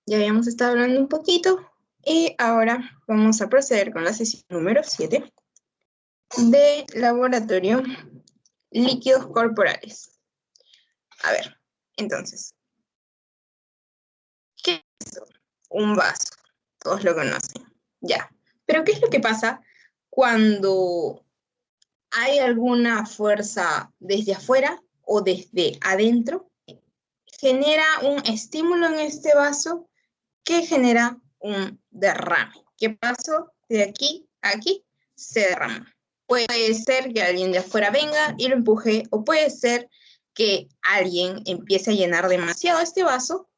Ya habíamos estado hablando un poquito y ahora vamos a proceder con la sesión número 7 de laboratorio líquidos corporales. A ver, entonces, ¿qué es eso? Un vaso. Todos lo conocen. Ya. Pero ¿qué es lo que pasa cuando hay alguna fuerza desde afuera o desde adentro? Genera un estímulo en este vaso que genera un derrame. ¿Qué pasó? De aquí a aquí se derrama. Puede ser que alguien de afuera venga y lo empuje, o puede ser que alguien empiece a llenar demasiado este vaso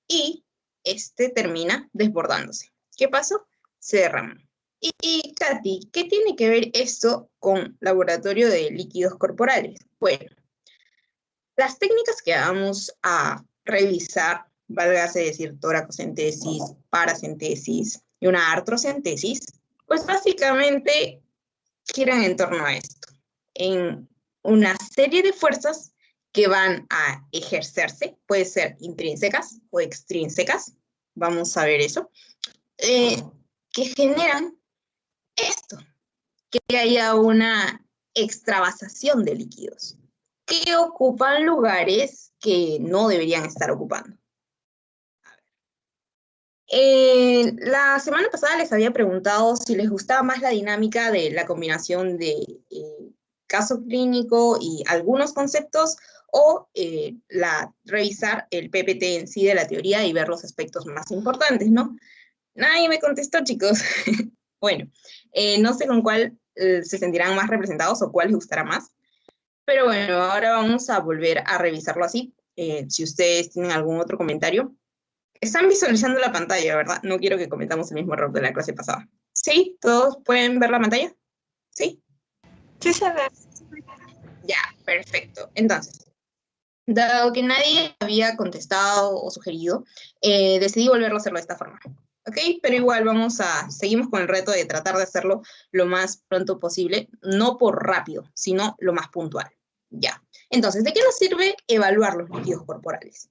y este termina desbordándose. ¿Qué pasó? Se derramó. Y Katy, ¿qué tiene que ver esto con laboratorio de líquidos corporales? Bueno, las técnicas que vamos a revisar, válgase decir toracocentesis, paracentesis y una artrocentesis, pues básicamente giran en torno a esto, en una serie de fuerzas que van a ejercerse, puede ser intrínsecas o extrínsecas, vamos a ver eso, que generan esto, que haya una extravasación de líquidos que ocupan lugares que no deberían estar ocupando. La semana pasada les había preguntado si les gustaba más la dinámica de la combinación de caso clínico y algunos conceptos o revisar el PPT en sí de la teoría y ver los aspectos más importantes, ¿no? Nadie me contestó, chicos. Bueno, no sé con cuál se sentirán más representados o cuál les gustará más. Pero bueno, ahora vamos a volver a revisarlo así. Si ustedes tienen algún otro comentario. Están visualizando la pantalla, ¿verdad? No quiero que cometamos el mismo error de la clase pasada. ¿Sí? ¿Todos pueden ver la pantalla? ¿Sí? Sí, se ve. Ya, perfecto. Entonces, dado que nadie había contestado o sugerido, decidí volverlo a hacerlo de esta forma. ¿Ok? Pero igual seguimos con el reto de tratar de hacerlo lo más pronto posible, no por rápido, sino lo más puntual. Ya. Entonces, ¿de qué nos sirve evaluar los líquidos corporales?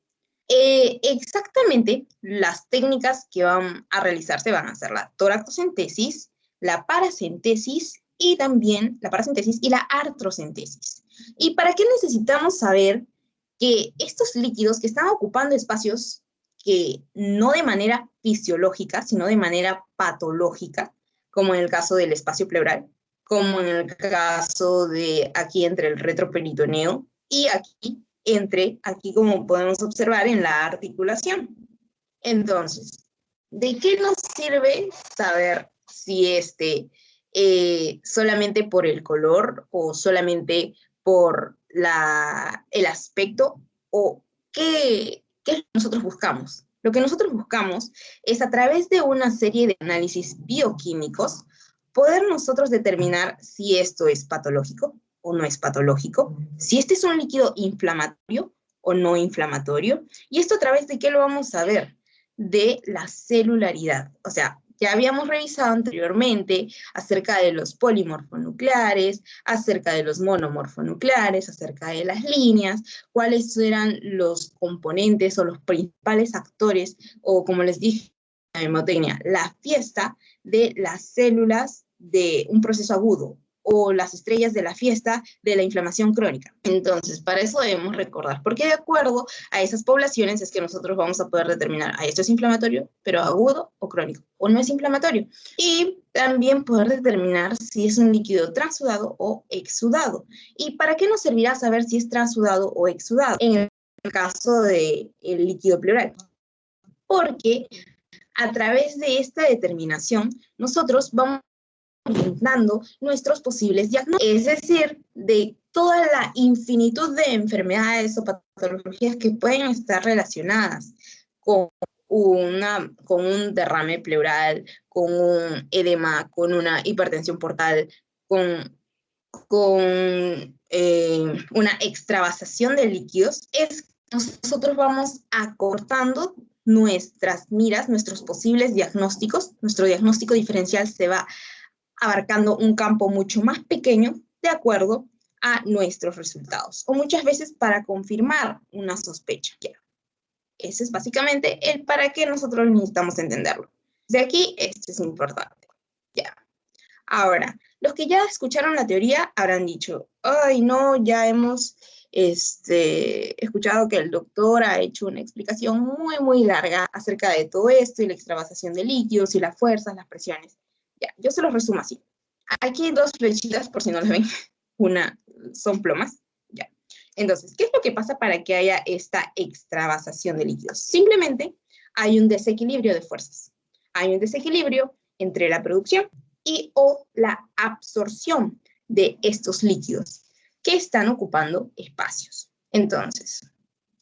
Exactamente las técnicas que van a realizarse van a ser la toracocentesis, la paracentesis y también la paracentesis y la artrocentesis. ¿Y para qué necesitamos saber que estos líquidos que están ocupando espacios que no de manera fisiológica, sino de manera patológica, como en el caso del espacio pleural, como en el caso de aquí entre el retroperitoneo y aquí como podemos observar en la articulación? Entonces, ¿de qué nos sirve saber si solamente por el color o solamente por el aspecto o qué es lo que nosotros buscamos? Lo que nosotros buscamos es a través de una serie de análisis bioquímicos poder nosotros determinar si esto es patológico o no es patológico, si este es un líquido inflamatorio o no inflamatorio, y esto a través de qué lo vamos a ver, de la celularidad. O sea, ya habíamos revisado anteriormente acerca de los polimorfonucleares, acerca de los monomorfonucleares, acerca de las líneas, cuáles eran los componentes o los principales actores, o como les dije, la mnemotecnia, la fiesta de las células de un proceso agudo, o las estrellas de la fiesta de la inflamación crónica. Entonces, para eso debemos recordar, porque de acuerdo a esas poblaciones es que nosotros vamos a poder determinar, esto es inflamatorio, pero agudo o crónico, o no es inflamatorio. Y también poder determinar si es un líquido transudado o exudado. ¿Y para qué nos servirá saber si es transudado o exudado? En el caso del líquido pleural. Porque a través de esta determinación, nosotros vamos orientando nuestros posibles diagnósticos, es decir, de toda la infinitud de enfermedades o patologías que pueden estar relacionadas con con un derrame pleural, con un edema, con una hipertensión portal, con una extravasación de líquidos, es que nosotros vamos acortando nuestras miras, nuestros posibles diagnósticos. Nuestro diagnóstico diferencial se va abarcando un campo mucho más pequeño de acuerdo a nuestros resultados, o muchas veces para confirmar una sospecha. Ese es básicamente el para qué nosotros necesitamos entenderlo. De aquí, esto es importante. Ya. Ahora, los que ya escucharon la teoría habrán dicho, ay, no, ya hemos escuchado que el doctor ha hecho una explicación muy, muy larga acerca de todo esto y la extravasación de líquidos y las fuerzas, las presiones. Ya, yo se los resumo así. Aquí hay dos flechitas, por si no las ven. Una son plomas. Ya. Entonces, ¿qué es lo que pasa para que haya esta extravasación de líquidos? Simplemente hay un desequilibrio de fuerzas. Hay un desequilibrio entre la producción y o la absorción de estos líquidos que están ocupando espacios. Entonces,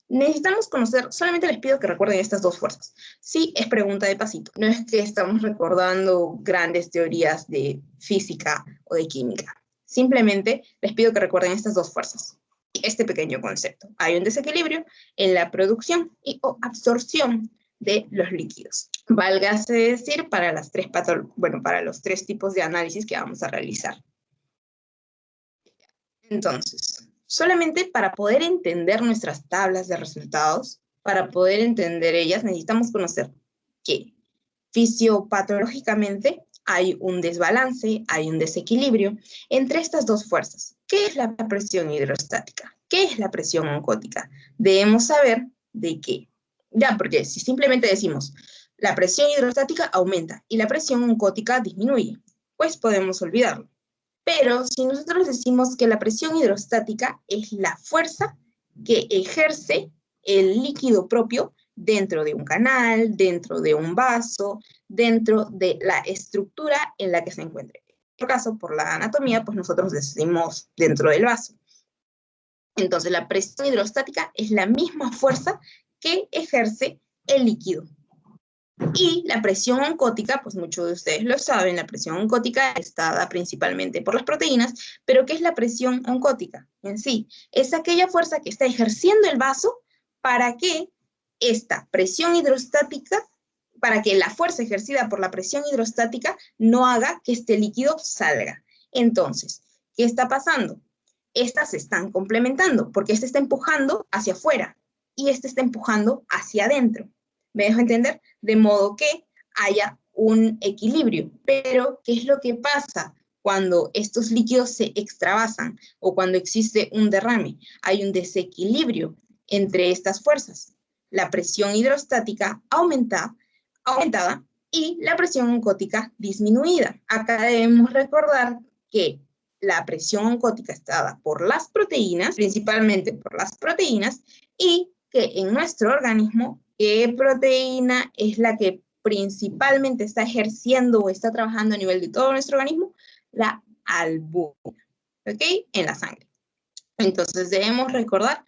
necesitamos conocer, solamente les pido que recuerden estas dos fuerzas. Sí, es pregunta de pasito. No es que estamos recordando grandes teorías de física o de química. Simplemente les pido que recuerden estas dos fuerzas. Este pequeño concepto. Hay un desequilibrio en la producción y o absorción de los líquidos. Válgase decir para para los tres tipos de análisis que vamos a realizar. Entonces, solamente para poder entender nuestras tablas de resultados, para poder entender ellas, necesitamos conocer que fisiopatológicamente hay un desbalance, hay un desequilibrio entre estas dos fuerzas. ¿Qué es la presión hidrostática? ¿Qué es la presión oncótica? Debemos saber de qué. Ya, porque si simplemente decimos la presión hidrostática aumenta y la presión oncótica disminuye, pues podemos olvidarlo. Pero si nosotros decimos que la presión hidrostática es la fuerza que ejerce el líquido propio dentro de un canal, dentro de un vaso, dentro de la estructura en la que se encuentre. En nuestro caso, por la anatomía, pues nosotros decimos dentro del vaso. Entonces, la presión hidrostática es la misma fuerza que ejerce el líquido. Y la presión oncótica, pues muchos de ustedes lo saben, la presión oncótica está dada principalmente por las proteínas, pero ¿qué es la presión oncótica en sí? Es aquella fuerza que está ejerciendo el vaso para que esta presión hidrostática, para que la fuerza ejercida por la presión hidrostática no haga que este líquido salga. Entonces, ¿qué está pasando? Estas se están complementando, porque este está empujando hacia afuera y este está empujando hacia adentro. ¿Me dejo entender? De modo que haya un equilibrio. Pero, ¿qué es lo que pasa cuando estos líquidos se extravasan o cuando existe un derrame? Hay un desequilibrio entre estas fuerzas. La presión hidrostática aumentada y la presión oncótica disminuida. Acá debemos recordar que la presión oncótica está dada por las proteínas, principalmente por las proteínas, y que en nuestro organismo, ¿qué proteína es la que principalmente está ejerciendo o está trabajando a nivel de todo nuestro organismo? La albúmina, ¿ok? En la sangre. Entonces debemos recordar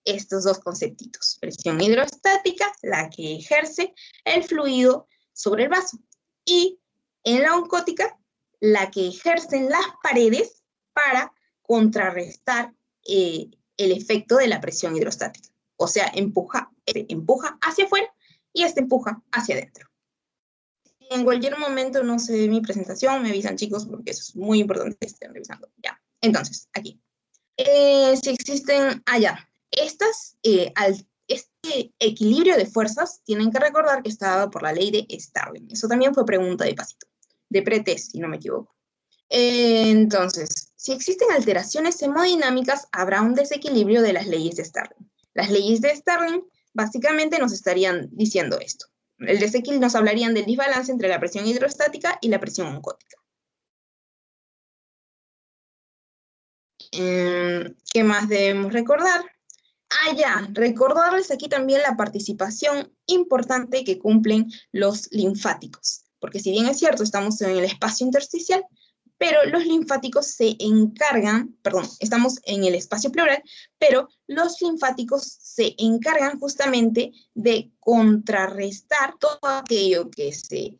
estos dos conceptitos. Presión hidrostática, la que ejerce el fluido sobre el vaso. Y en la oncótica, la que ejercen las paredes para contrarrestar el efecto de la presión hidrostática. O sea, empuja hacia afuera y este empuja hacia adentro. En cualquier momento no se ve mi presentación, me avisan chicos porque eso es muy importante que estén revisando. Ya, entonces, aquí. Si existen allá, este equilibrio de fuerzas tienen que recordar que está dado por la ley de Starling. Eso también fue pregunta de pasito, de pretest, si no me equivoco. Entonces, si existen alteraciones hemodinámicas, habrá un desequilibrio de las leyes de Starling. Las leyes de Starling básicamente nos estarían diciendo esto. El desequilibrio nos hablarían del desbalance entre la presión hidrostática y la presión oncótica. ¿Qué más debemos recordar? Recordarles aquí también la participación importante que cumplen los linfáticos. Porque si bien es cierto, estamos en el espacio intersticial, pero los linfáticos se encargan, estamos en el espacio pleural, pero los linfáticos se encargan justamente de contrarrestar todo aquello que se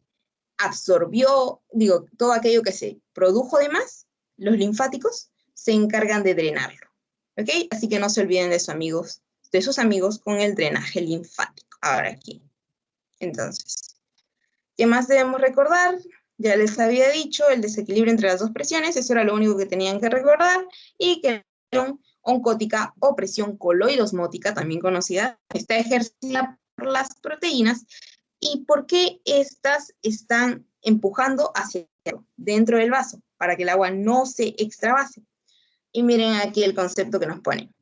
absorbió, todo aquello que se produjo de más, los linfáticos se encargan de drenarlo. ¿Ok? Así que no se olviden de sus amigos con el drenaje linfático. Ahora aquí. Entonces, ¿qué más debemos recordar? Ya les había dicho el desequilibrio entre las dos presiones, eso era lo único que tenían que recordar, y que la presión oncótica o presión coloidosmótica, también conocida, está ejercida las proteínas y por qué estas están empujando hacia dentro del vaso, para que el agua no se extravase. Y miren aquí el concepto que nos ponen.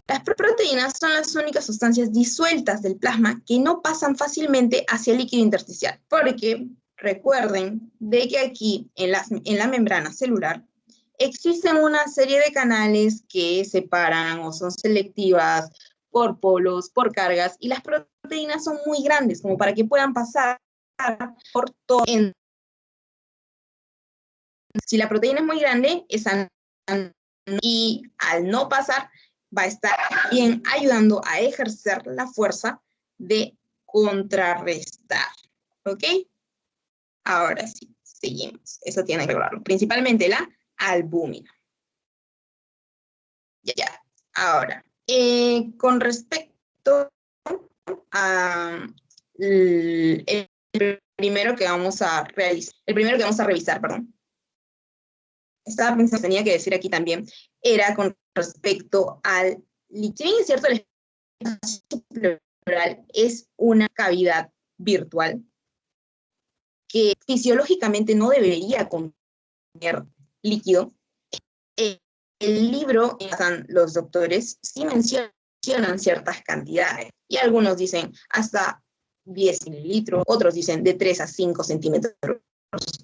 Las proteínas son las únicas sustancias disueltas del plasma que no pasan fácilmente hacia el líquido intersticial, porque recuerden de que aquí en la membrana celular existen una serie de canales que separan o son selectivas por polos, por cargas, y las proteínas son muy grandes como para que puedan pasar por todo. Si la proteína es muy grande, y al no pasar, va a estar bien ayudando a ejercer la fuerza de contrarrestar. ¿Ok? Ahora sí, seguimos. Eso tiene que lograrlo. Principalmente la albúmina. Ya. Ahora, con respecto a el primero que vamos a revisar, perdón. Estaba pensando, tenía que decir aquí también, era con respecto al líquido. Si bien es cierto, el espacio pleural es una cavidad virtual que fisiológicamente no debería contener líquido. El libro, los doctores, sí mencionan ciertas cantidades, y algunos dicen hasta 10 mililitros, otros dicen de 3 a 5 centímetros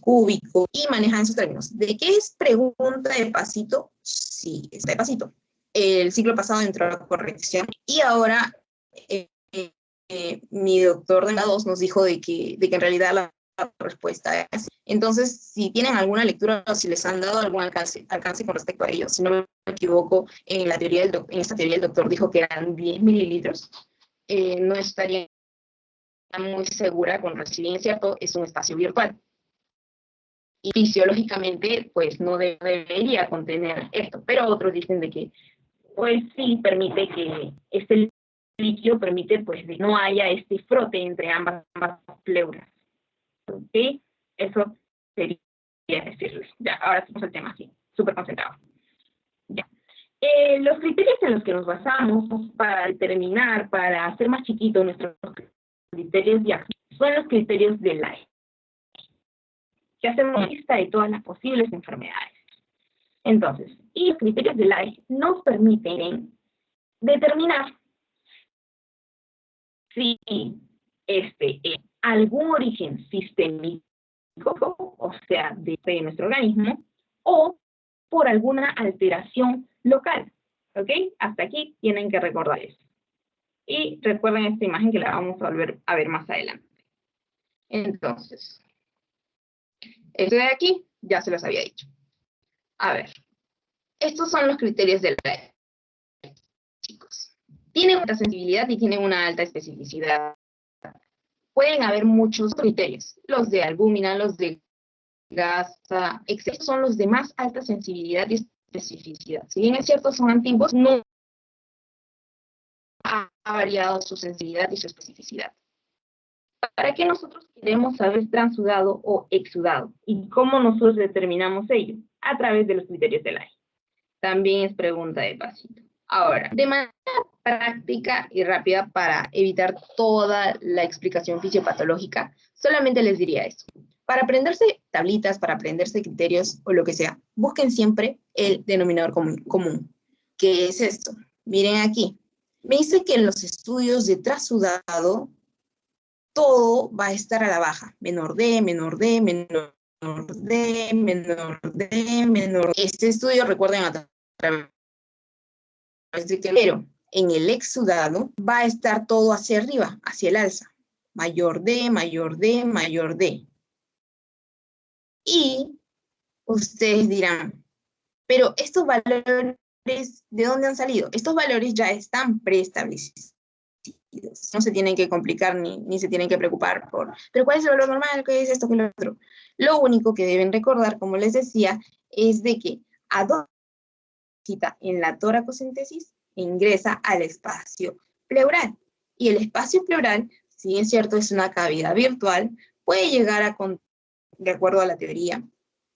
cúbicos, y manejan esos términos. ¿De qué es pregunta de pasito? Sí, es de pasito. El ciclo pasado entró a corrección, y ahora mi doctor de la 2 nos dijo de que en realidad la respuesta es. Entonces, si tienen alguna lectura o si les han dado algún alcance con respecto a ello, si no me equivoco, en esta teoría el doctor dijo que eran 10 mililitros, no estaría muy segura con recibir, ¿cierto? Es un espacio virtual. Y fisiológicamente, pues no debería contener esto, pero otros dicen de que, pues sí, permite que este líquido permite, pues, que no haya este frote entre ambas pleuras. ¿Ok? Eso sería decirles. Ya, ahora hacemos el tema así, súper concentrado. Ya. Los criterios en los que nos basamos para determinar, para hacer más chiquitos nuestros criterios diagnósticos, son los criterios de Leigh, que hacemos una lista de todas las posibles enfermedades. Entonces, y los criterios de Leigh nos permiten determinar si algún origen sistémico, o sea, de nuestro organismo, o por alguna alteración local. ¿Ok? Hasta aquí tienen que recordar eso. Y recuerden esta imagen que la vamos a volver a ver más adelante. Entonces, esto de aquí ya se los había dicho. A ver, estos son los criterios de Leigh, chicos. Tienen alta sensibilidad y tienen una alta especificidad. Pueden haber muchos criterios, los de albúmina, los de gasa, etc. Son los de más alta sensibilidad y especificidad. Si bien es cierto, son antiguos, no ha variado su sensibilidad y su especificidad. ¿Para qué nosotros queremos saber transudado o exudado? ¿Y cómo nosotros determinamos ello? A través de los criterios de Leigh. También es pregunta de pasito. Ahora, de manera práctica y rápida para evitar toda la explicación fisiopatológica, solamente les diría eso. Para aprenderse tablitas, para aprenderse criterios o lo que sea, busquen siempre el denominador común. ¿Qué es esto? Miren aquí. Me dice que en los estudios de trasudado, todo va a estar a la baja. Menor D, menor D, menor D, menor D, menor D. Este estudio, recuerden, a través de que, pero en el exudado va a estar todo hacia arriba, hacia el alza. Mayor D, mayor D, mayor D. Y ustedes dirán, pero estos valores, ¿de dónde han salido? Estos valores ya están preestablecidos. No se tienen que complicar ni se tienen que preocupar por, pero ¿cuál es el valor normal? ¿Qué es esto? ¿Qué es lo otro? Lo único que deben recordar, como les decía, es de que en la toracocentesis ingresa al espacio pleural. Y el espacio pleural, si es cierto, es una cavidad virtual, puede llegar a, de acuerdo a la teoría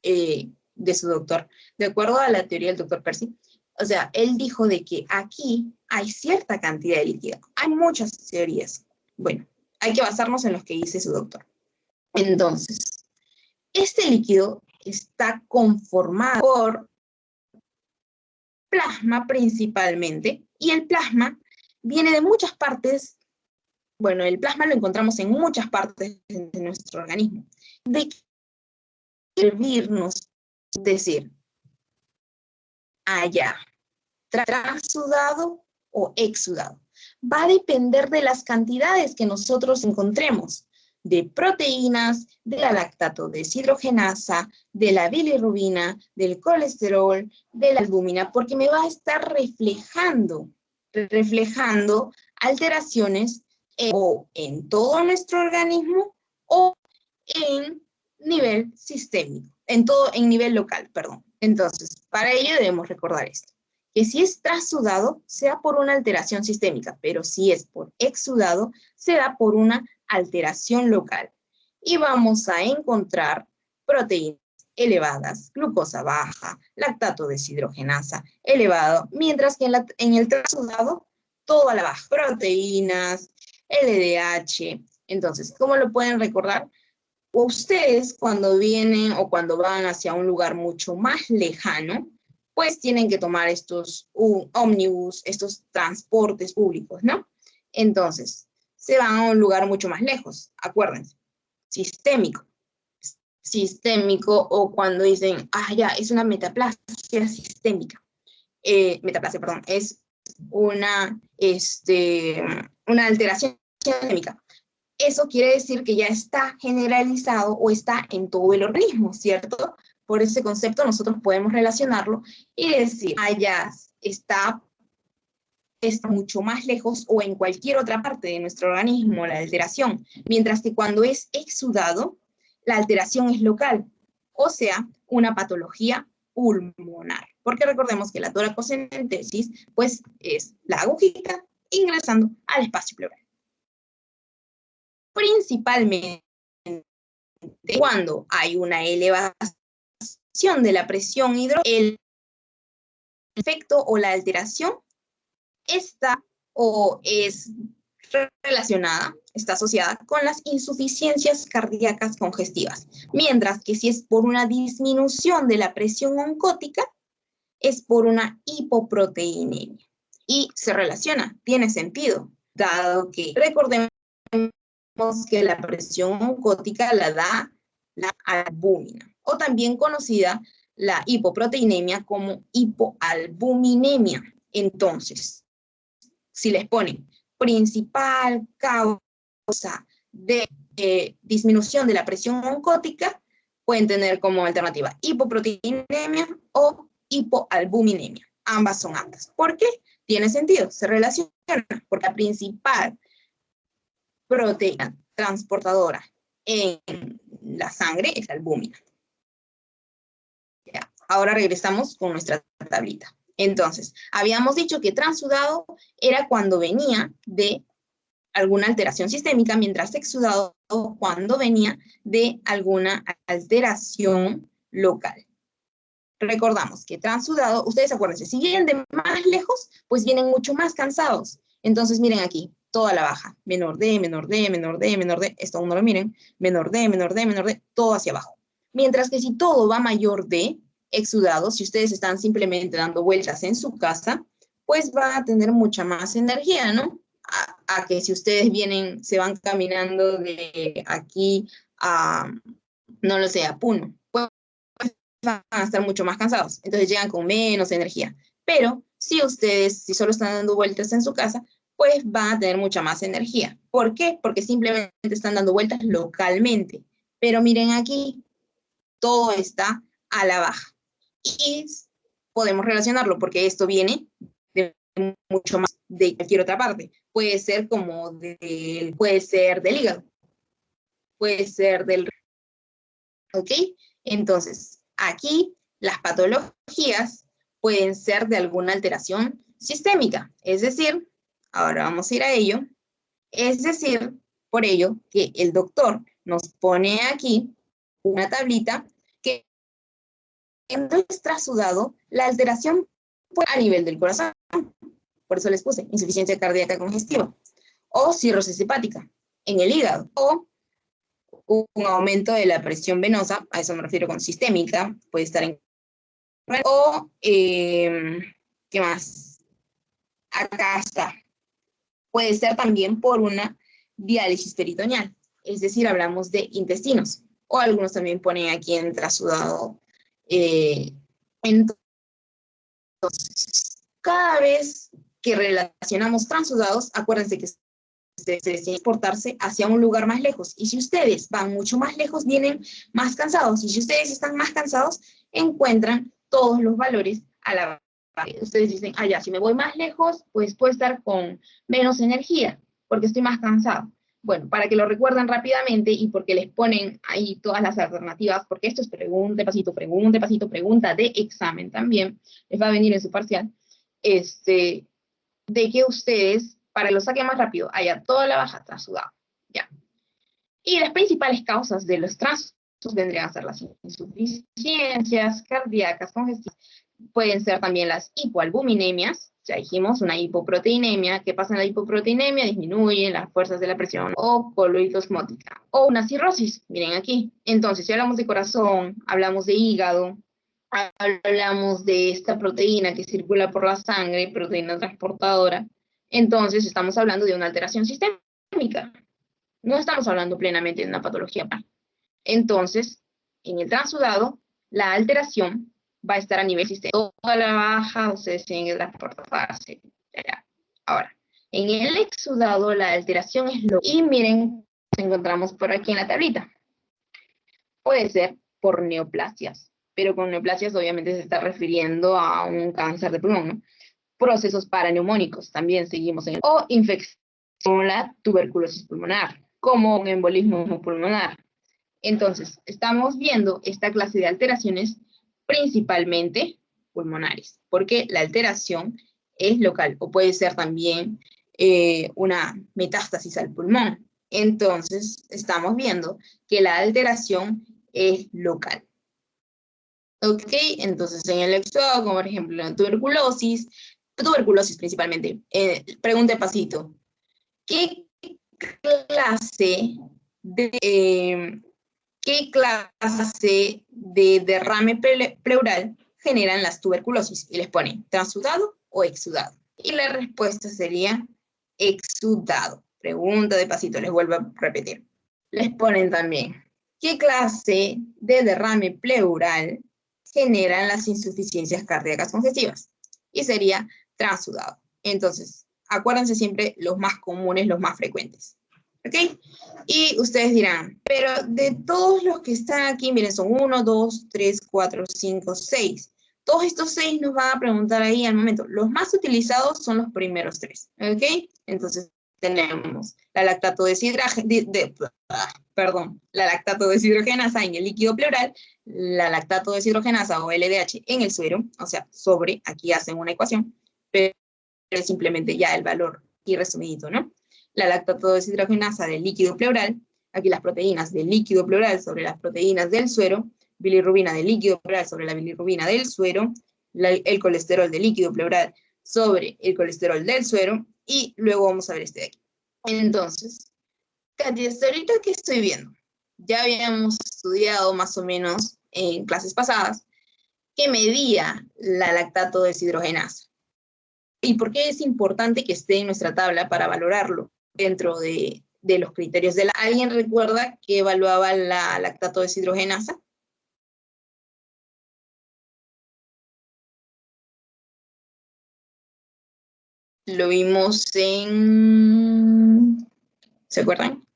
de su doctor, de acuerdo a la teoría del doctor Percy, o sea, él dijo de que aquí hay cierta cantidad de líquido. Hay muchas teorías, Bueno, hay que basarnos en lo que dice su doctor. Entonces, este líquido está conformado por plasma principalmente, y el plasma viene de muchas partes. Bueno, el plasma lo encontramos en muchas partes de nuestro organismo. De servirnos, es decir, allá, transudado o exudado. Va a depender de las cantidades que nosotros encontremos, de proteínas, de la lactato deshidrogenasa, de la bilirrubina, del colesterol, de la albúmina, porque me va a estar reflejando alteraciones o en todo nuestro organismo o en nivel sistémico, en nivel local, perdón. Entonces, para ello debemos recordar esto, que si es transudado, se da por una alteración sistémica, pero si es por exudado, se da por una alteración local. Y vamos a encontrar proteínas elevadas, glucosa baja, lactato deshidrogenasa elevado, mientras que en el transudado, todo a la baja, proteínas, LDH. Entonces, ¿cómo lo pueden recordar? Ustedes cuando vienen o cuando van hacia un lugar mucho más lejano, pues tienen que tomar estos ómnibus, estos transportes públicos, ¿no? Entonces, se van a un lugar mucho más lejos, acuérdense, sistémico. Sistémico, o cuando dicen, ya, es una metaplasia sistémica. Metaplasia, perdón, es una alteración sistémica. Eso quiere decir que ya está generalizado o está en todo el organismo, ¿cierto? Por ese concepto nosotros podemos relacionarlo y decir, allá está mucho más lejos o en cualquier otra parte de nuestro organismo la alteración, mientras que cuando es exudado, la alteración es local, o sea, una patología pulmonar. Porque recordemos que la toracocentesis, pues, es la agujita ingresando al espacio pleural. Principalmente cuando hay una elevación de la presión hidroquímica, el efecto o la alteración está o es relacionada, está asociada con las insuficiencias cardíacas congestivas, mientras que si es por una disminución de la presión oncótica, es por una hipoproteinemia. Y se relaciona, tiene sentido, dado que recordemos que la presión oncótica la da la albúmina, o también conocida la hipoproteinemia como hipoalbuminemia. Entonces, si les ponen principal causa de disminución de la presión oncótica, pueden tener como alternativa hipoproteinemia o hipoalbuminemia. Ambas son aptas. ¿Por qué? Tiene sentido, se relaciona, porque la principal proteína transportadora en la sangre es la albúmina. Ya. Ahora regresamos con nuestra tablita. Entonces, habíamos dicho que transudado era cuando venía de alguna alteración sistémica, mientras exudado cuando venía de alguna alteración local. Recordamos que transudado, ustedes acuérdense, si vienen de más lejos, pues vienen mucho más cansados. Entonces, miren aquí, toda la baja, menor D, menor D, menor D, menor D, esto aún no lo miren, menor D, menor D, menor D, todo hacia abajo. Mientras que si todo va mayor D, exudado, si ustedes están simplemente dando vueltas en su casa, pues van a tener mucha más energía, ¿no? A que si ustedes vienen, se van caminando de aquí a, no lo sé, a Puno, pues van a estar mucho más cansados, entonces llegan con menos energía. Pero si ustedes, si solo están dando vueltas en su casa, pues van a tener mucha más energía. ¿Por qué? Porque simplemente están dando vueltas localmente. Pero miren aquí, todo está a la baja. Y podemos relacionarlo porque esto viene de mucho más de cualquier otra parte. Puede ser como puede ser del hígado, puede ser del... ¿Ok? Entonces, aquí las patologías pueden ser de alguna alteración sistémica, es decir, ahora vamos a ir a ello, es decir, por ello que el doctor nos pone aquí una tablita que cuando es trasudado, la alteración a nivel del corazón, por eso les puse insuficiencia cardíaca congestiva, o cirrosis hepática, en el hígado, o un aumento de la presión venosa, a eso me refiero con sistémica, puede estar en... O, ¿qué más? Acá está. Puede ser también por una diálisis peritoneal, es decir, hablamos de intestinos, o algunos también ponen aquí en trasudado. Entonces, cada vez que relacionamos transudados, acuérdense que ustedes tienen que transportarse hacia un lugar más lejos. Y si ustedes van mucho más lejos, vienen más cansados. Y si ustedes están más cansados, encuentran todos los valores a la base. Ustedes dicen, ah, ya, si me voy más lejos, pues puedo estar con menos energía, porque estoy más cansado. Bueno, para que lo recuerden rápidamente y porque les ponen ahí todas las alternativas, porque esto es pregunta, pasito, pregunta de examen también, les va a venir en su parcial, de que ustedes, para que lo saquen más rápido, haya toda la baja trasudada, ya. Y las principales causas de los transudados vendrían a ser las insuficiencias cardíacas congestivas, pueden ser también las hipoalbuminemias, ya dijimos, una hipoproteinemia. ¿Qué pasa en la hipoproteinemia? Disminuyen las fuerzas de la presión, o coloides osmótica, o una cirrosis, miren aquí. Entonces, si hablamos de corazón, hablamos de hígado, hablamos de esta proteína que circula por la sangre, proteína transportadora, entonces estamos hablando de una alteración sistémica. No estamos hablando plenamente de una patología. Entonces, en el transudado, la alteración va a estar a nivel sistémico. Toda la baja, ustedes tienen que transportarse. Ahora, en el exudado, la alteración es lo... Y miren, nos encontramos por aquí en la tablita. Puede ser por neoplasias, pero con neoplasias obviamente se está refiriendo a un cáncer de pulmón, ¿no? Procesos paraneumónicos, también seguimos en... O infección con la tuberculosis pulmonar, como un embolismo pulmonar. Entonces, estamos viendo esta clase de alteraciones principalmente pulmonares, porque la alteración es local, o puede ser también una metástasis al pulmón. Entonces, estamos viendo que la alteración es local. Ok, entonces en el exudado, como por ejemplo la tuberculosis principalmente, pregunta pasito, ¿qué clase de... ¿Qué clase de derrame pleural generan las tuberculosis? Y les ponen transudado o exudado. Y la respuesta sería exudado. Pregunta de pasito, les vuelvo a repetir. Les ponen también, ¿qué clase de derrame pleural generan las insuficiencias cardíacas congestivas? Y sería transudado. Entonces, acuérdense siempre los más comunes, los más frecuentes. ¿Ok? Y ustedes dirán, pero de todos los que están aquí, miren, son 1, 2, 3, 4, 5, 6. Todos estos 6 nos van a preguntar ahí al momento. Los más utilizados son los primeros 3. ¿Ok? Entonces tenemos la lactato la lactato deshidrogenasa en el líquido pleural, la lactato deshidrogenasa o LDH en el suero, o sea, sobre, aquí hacen una ecuación, pero es simplemente ya el valor y resumidito, ¿no? La lactato deshidrogenasa del líquido pleural, aquí las proteínas del líquido pleural sobre las proteínas del suero, bilirrubina del líquido pleural sobre la bilirrubina del suero, el colesterol del líquido pleural sobre el colesterol del suero, y luego vamos a ver este de aquí. Entonces, Katy, hasta ahorita que estoy viendo, ya habíamos estudiado más o menos en clases pasadas que medía la lactato deshidrogenasa. ¿Y por qué es importante que esté en nuestra tabla para valorarlo dentro de los criterios de la... ¿Alguien recuerda que evaluaba la lactato deshidrogenasa? Lo vimos en... ¿Se acuerdan?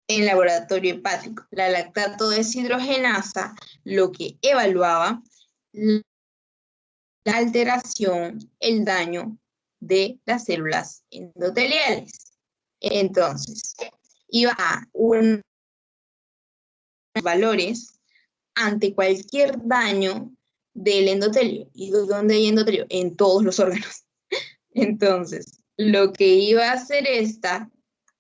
En laboratorio hepático. La lactato deshidrogenasa lo que evaluaba la alteración, el daño de las células endoteliales. Entonces, iba a un valores ante cualquier daño del endotelio. ¿Y dónde hay endotelio? En todos los órganos. Entonces, lo que iba a hacer esta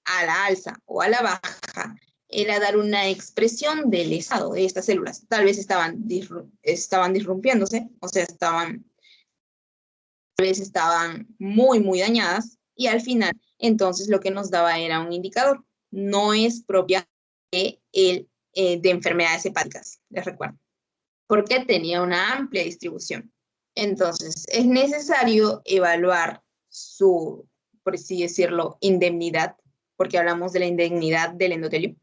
a la alza o a la baja era dar una expresión del estado de estas células. Tal vez estaban disrumpiéndose, o sea, tal vez estaban muy, muy dañadas, y al final entonces lo que nos daba era un indicador. No es propia de enfermedades hepáticas, les recuerdo, porque tenía una amplia distribución. Entonces, es necesario evaluar su, por así decirlo, indemnidad, porque hablamos de la indemnidad del endotelio,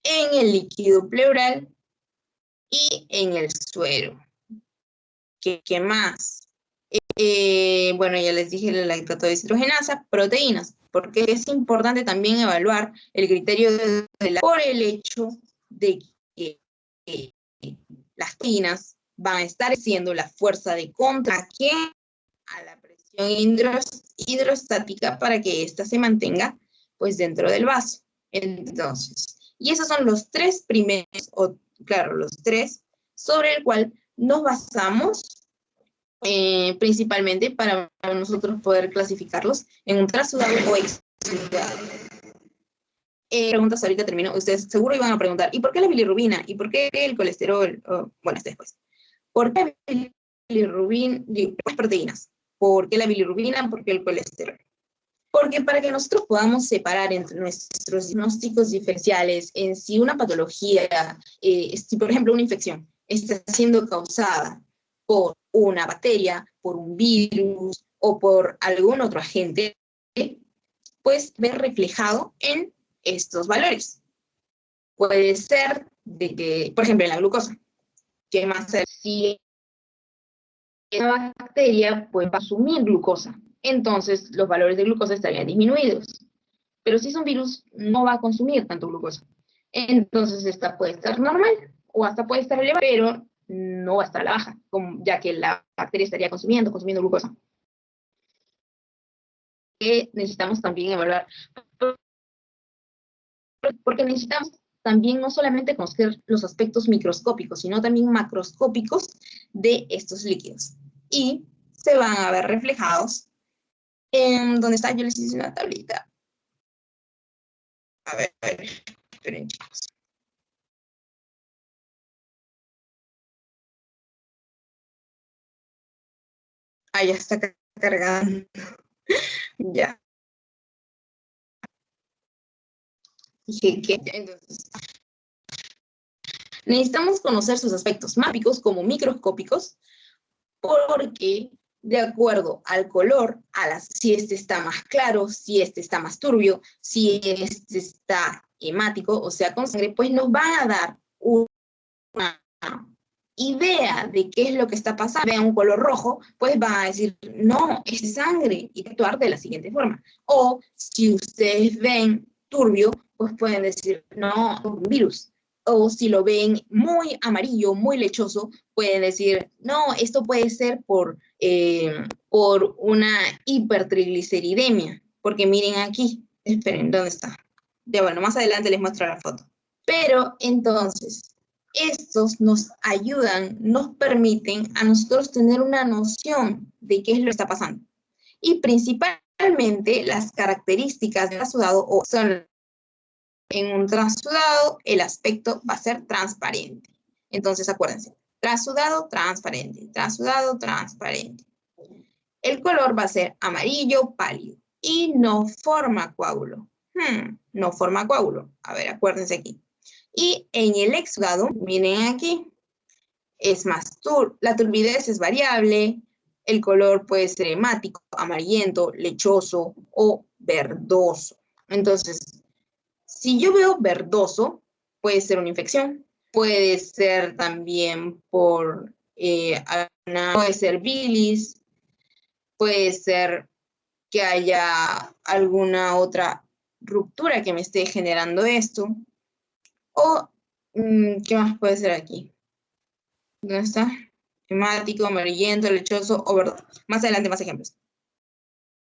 en el líquido pleural y en el suero. ¿Qué más? Bueno, ya les dije la lactato deshidrogenasa, proteínas, porque es importante también evaluar el criterio por el hecho de que las proteínas van a estar haciendo la fuerza de contra a la presión hidrostática para que ésta se mantenga pues dentro del vaso. Entonces, y esos son los tres primeros, o claro, los tres sobre el cual nos basamos principalmente para nosotros poder clasificarlos en un trasudado o exudado. Preguntas, ahorita termino. Ustedes seguro iban a preguntar, ¿y por qué la bilirrubina? ¿Y por qué el colesterol? Bueno, hasta después. ¿Por qué la bilirrubina? Las proteínas. ¿Por qué la bilirrubina? ¿Por qué el colesterol? Porque para que nosotros podamos separar entre nuestros diagnósticos diferenciales en si una patología, si por ejemplo una infección está siendo causada por una bacteria, por un virus o por algún otro agente, pues ver reflejado en estos valores. Puede ser de que, por ejemplo, en la glucosa, que más si una bacteria puede consumir glucosa, entonces los valores de glucosa estarían disminuidos. Pero si es un virus, no va a consumir tanto glucosa. Entonces esta puede estar normal o hasta puede estar elevada, pero no va a estar a la baja, ya que la bacteria estaría consumiendo glucosa. Que necesitamos también evaluar, porque necesitamos también no solamente conocer los aspectos microscópicos, sino también macroscópicos de estos líquidos. Y se van a ver reflejados en donde está, yo les hice una tablita. A ver, esperen, chicos. Ah, ya está cargando. Ya. Dije que, entonces, necesitamos conocer sus aspectos mágicos como microscópicos, porque de acuerdo al color, si este está más claro, si este está más turbio, si este está hemático, o sea, con sangre, pues nos van a dar una idea de qué es lo que está pasando. Vean un color rojo, pues van a decir, no, es sangre, y actuar de la siguiente forma. O si ustedes ven turbio, pues pueden decir, no, un virus. O si lo ven muy amarillo, muy lechoso, pueden decir, no, esto puede ser por una hipertrigliceridemia. Porque miren aquí, esperen, ¿dónde está? Ya bueno, más adelante les muestro la foto. Pero entonces, estos nos ayudan, nos permiten a nosotros tener una noción de qué es lo que está pasando. Y principalmente las características del trasudado son en un trasudado el aspecto va a ser transparente. Entonces acuérdense, trasudado, transparente, trasudado, transparente. El color va a ser amarillo pálido y no forma coágulo. No forma coágulo. A ver, acuérdense aquí. Y en el exudado, miren aquí, es más la turbidez es variable, el color puede ser hemático, amarillento, lechoso o verdoso. Entonces, si yo veo verdoso, puede ser una infección, puede ser también puede ser bilis, puede ser que haya alguna otra ruptura que me esté generando esto, o ¿qué más puede ser aquí? ¿Dónde está? Hemático, amarillento, lechoso o verdoso. Más adelante más ejemplos.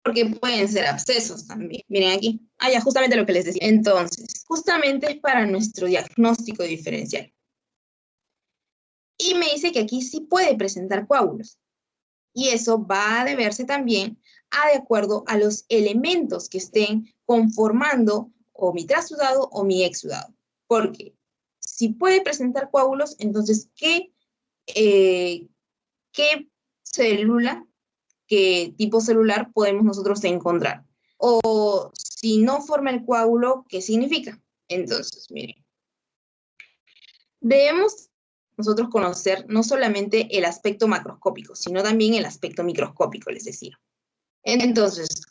Porque pueden ser abscesos también. Miren aquí. Ah, ya, justamente lo que les decía. Entonces, justamente es para nuestro diagnóstico diferencial. Y me dice que aquí sí puede presentar coágulos. Y eso va a deberse también de acuerdo a los elementos que estén conformando o mi trasudado o mi exudado. Porque si puede presentar coágulos, entonces, ¿qué célula, qué tipo celular podemos nosotros encontrar? O si no forma el coágulo, ¿qué significa? Entonces, miren, debemos nosotros conocer no solamente el aspecto macroscópico, sino también el aspecto microscópico, les decía. Entonces,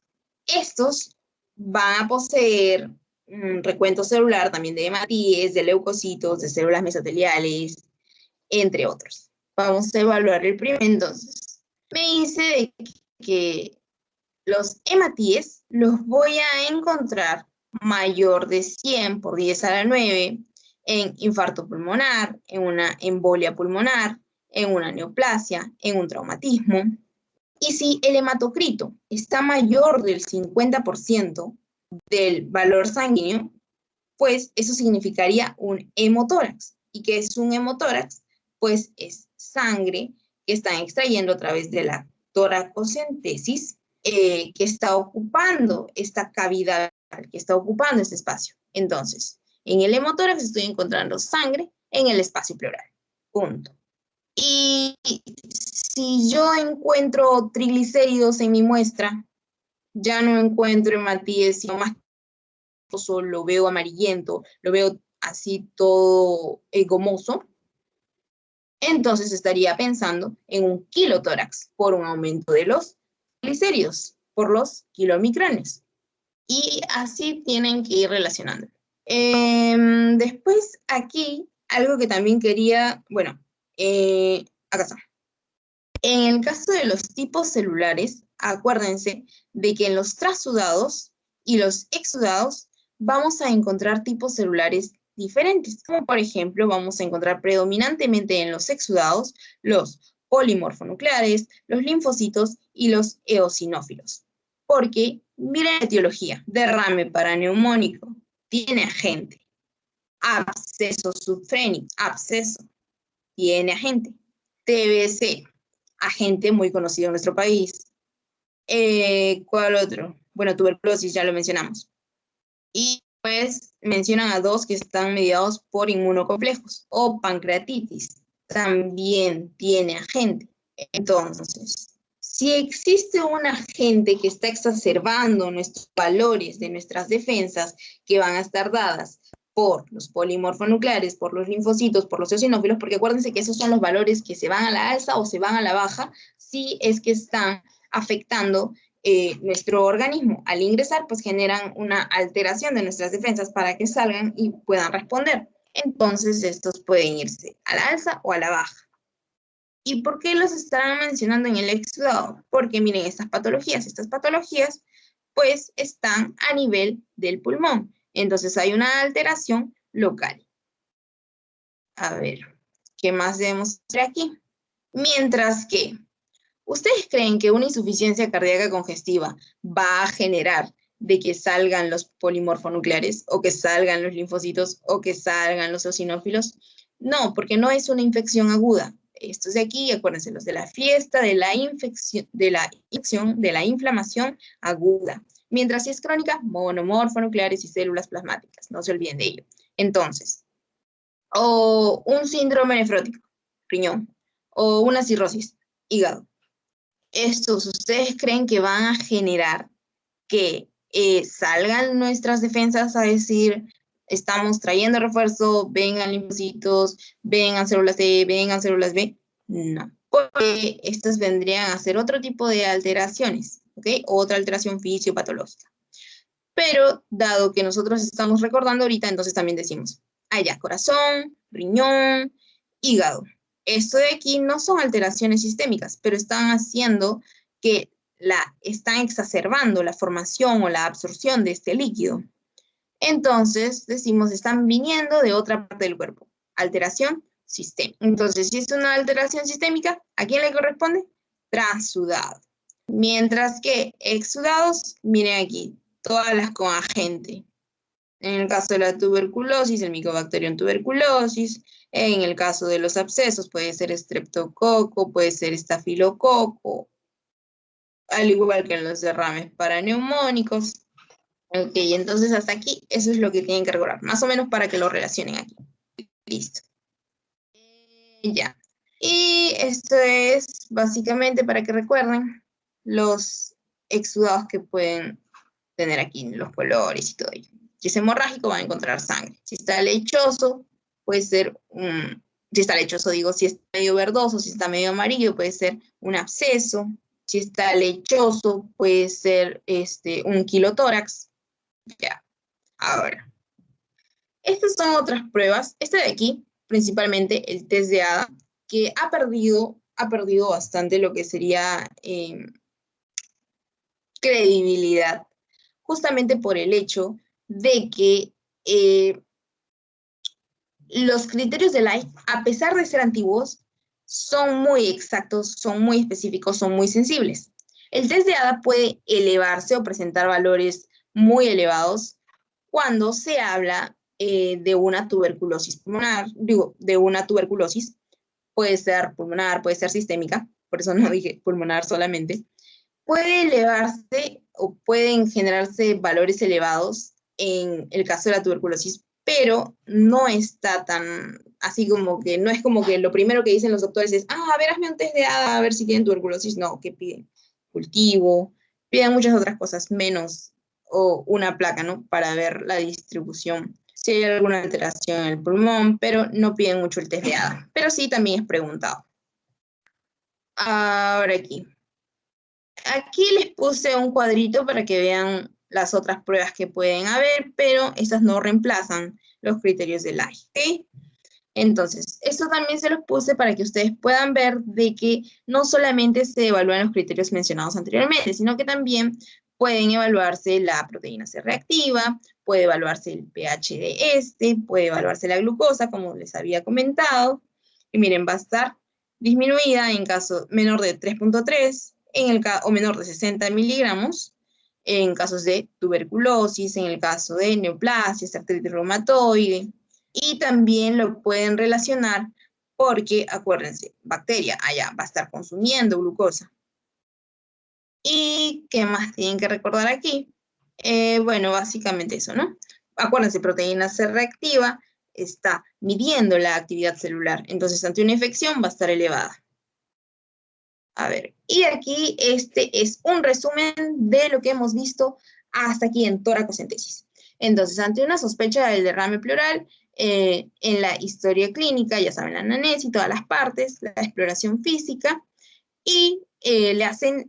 estos van a poseer un recuento celular también de hematíes, de leucocitos, de células mesoteliales, entre otros. Vamos a evaluar el primero. Entonces, me dice que los hematíes los voy a encontrar mayor de 100 por 10 a la 9 en infarto pulmonar, en una embolia pulmonar, en una neoplasia, en un traumatismo. Y si el hematocrito está mayor del 50% del valor sanguíneo, pues eso significaría un hemotórax. ¿Y qué es un hemotórax? Pues es sangre que están extrayendo a través de la toracocentesis, que está ocupando esta cavidad, que está ocupando este espacio. Entonces, en el hemotórax estoy encontrando sangre en el espacio pleural. Punto. Y si yo encuentro triglicéridos en mi muestra, ya no encuentro hematíes, sino más lo veo amarillento, lo veo así todo gomoso, entonces estaría pensando en un kilotórax por un aumento de los triglicéridos por los kilomicrones. Y así tienen que ir relacionando. Después aquí, algo que también quería, bueno, acá está. En el caso de los tipos celulares, acuérdense de que en los trasudados y los exudados vamos a encontrar tipos celulares diferentes, como por ejemplo vamos a encontrar predominantemente en los exudados los polimorfonucleares, los linfocitos y los eosinófilos. Porque, miren la etiología, derrame paraneumónico, tiene agente, absceso subfrénico, absceso, tiene agente, TBC, agente muy conocido en nuestro país. ¿Cuál otro? Bueno, tuberculosis, ya lo mencionamos. Y pues mencionan a dos que están mediados por inmunocomplejos, o pancreatitis, también tiene agente. Entonces, si existe un agente que está exacerbando nuestros valores de nuestras defensas, que van a estar dadas por los polimorfonucleares, por los linfocitos, por los eosinófilos, porque acuérdense que esos son los valores que se van a la alza o se van a la baja si es que están afectando nuestro organismo. Al ingresar, pues generan una alteración de nuestras defensas para que salgan y puedan responder. Entonces, estos pueden irse a la alza o a la baja. ¿Y por qué los estarán mencionando en el exudado? Porque miren, estas patologías pues están a nivel del pulmón. Entonces hay una alteración local. A ver, ¿qué más debemos hacer aquí? Mientras que, ¿ustedes creen que una insuficiencia cardíaca congestiva va a generar de que salgan los polimorfonucleares, o que salgan los linfocitos, o que salgan los eosinófilos? No, porque no es una infección aguda. Estos de aquí, acuérdense, los de la fiesta, de la infección, de la inflamación aguda. Mientras si es crónica, monomorfonucleares y células plasmáticas. No se olviden de ello. Entonces, o un síndrome nefrótico, riñón, o una cirrosis, hígado. Estos, ¿ustedes creen que van a generar que salgan nuestras defensas a decir, estamos trayendo refuerzo, vengan linfocitos, vengan células T, vengan células B? No, porque estas vendrían a ser otro tipo de alteraciones, ¿ok? Otra alteración fisiopatológica. Pero dado que nosotros estamos recordando ahorita, entonces también decimos, ya, corazón, riñón, hígado. Esto de aquí no son alteraciones sistémicas, pero están haciendo que están exacerbando la formación o la absorción de este líquido. Entonces, decimos, están viniendo de otra parte del cuerpo. Alteración sistémica. Entonces, si es una alteración sistémica, ¿a quién le corresponde? Transudado. Mientras que exudados, miren aquí, todas las con agente. En el caso de la tuberculosis, el Mycobacterium tuberculosis. En el caso de los abscesos, puede ser estreptococo, puede ser estafilococo, al igual que en los derrames paraneumónicos. Ok, entonces hasta aquí, eso es lo que tienen que recordar, más o menos para que lo relacionen aquí. Listo. Ya. Y esto es básicamente para que recuerden los exudados que pueden tener aquí los colores y todo ello. Si es hemorrágico, van a encontrar sangre. Si está lechoso, puede ser si está lechoso, digo, si está medio verdoso, si está medio amarillo, puede ser un absceso. Si está lechoso, puede ser un quilotórax. Ya, ahora. Estas son otras pruebas. Esta de aquí, principalmente el test de Ada, que ha perdido bastante lo que sería credibilidad, justamente por el hecho de que los criterios de Life, a pesar de ser antiguos, son muy exactos, son muy específicos, son muy sensibles. El test de Ada puede elevarse o presentar valores muy elevados cuando se habla de una tuberculosis pulmonar, digo, de una tuberculosis, puede ser pulmonar, puede ser sistémica, por eso no dije pulmonar solamente, puede elevarse o pueden generarse valores elevados en el caso de la tuberculosis, pero no está tan, así como que, no es como que lo primero que dicen los doctores es, a ver, hazme un test de Ada, a ver si tienen tuberculosis. No, que piden cultivo, piden muchas otras cosas, menos o una placa, ¿no? Para ver la distribución, si hay alguna alteración en el pulmón, pero no piden mucho el test de Ada, pero sí también es preguntado. Ahora aquí les puse un cuadrito para que vean las otras pruebas que pueden haber, pero esas no reemplazan los criterios de Life, ¿ok? Entonces, esto también se los puse para que ustedes puedan ver de que no solamente se evalúan los criterios mencionados anteriormente, sino que también pueden evaluarse la proteína C reactiva, puede evaluarse el pH de puede evaluarse la glucosa, como les había comentado, y miren, va a estar disminuida en caso menor de 3.3, o menor de 60 miligramos, en casos de tuberculosis, en el caso de neoplasias, artritis reumatoide, y también lo pueden relacionar porque, acuérdense, bacteria, allá va a estar consumiendo glucosa. ¿Y qué más tienen que recordar aquí? Bueno, básicamente eso, ¿no? Acuérdense, proteína C reactiva está midiendo la actividad celular, entonces ante una infección va a estar elevada. A ver, y aquí este es un resumen de lo que hemos visto hasta aquí en toracocentesis. Entonces, ante una sospecha del derrame pleural, en la historia clínica, ya saben, la anamnesis y todas las partes, la exploración física, y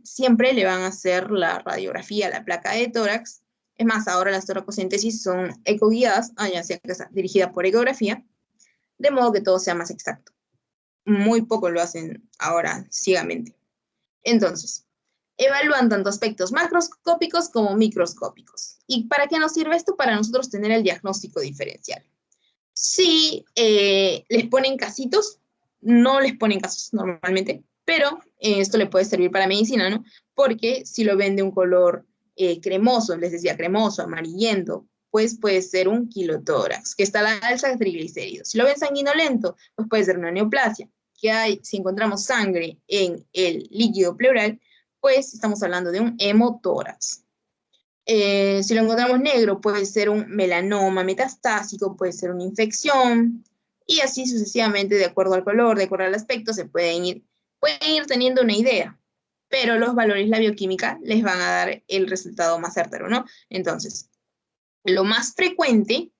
siempre le van a hacer la radiografía, la placa de tórax. Es más, ahora las toracocentesis son ecoguiadas, ya sea que está dirigida por ecografía, de modo que todo sea más exacto. Muy poco lo hacen ahora ciegamente. Entonces, evalúan tanto aspectos macroscópicos como microscópicos. ¿Y para qué nos sirve esto? Para nosotros tener el diagnóstico diferencial. Si les ponen casitos, no les ponen casos normalmente, pero esto le puede servir para medicina, ¿no? Porque si lo ven de un color cremoso, les decía cremoso, amarillento, pues puede ser un quilotórax, que está a la alza de triglicéridos. Si lo ven sanguinolento, pues puede ser una neoplasia. Si encontramos sangre en el líquido pleural, pues estamos hablando de un hemotórax. Si lo encontramos negro, puede ser un melanoma metastásico, puede ser una infección, y así sucesivamente, de acuerdo al color, de acuerdo al aspecto, se pueden ir teniendo una idea, pero los valores, la bioquímica, les van a dar el resultado más certero, ¿no? Entonces, lo más frecuente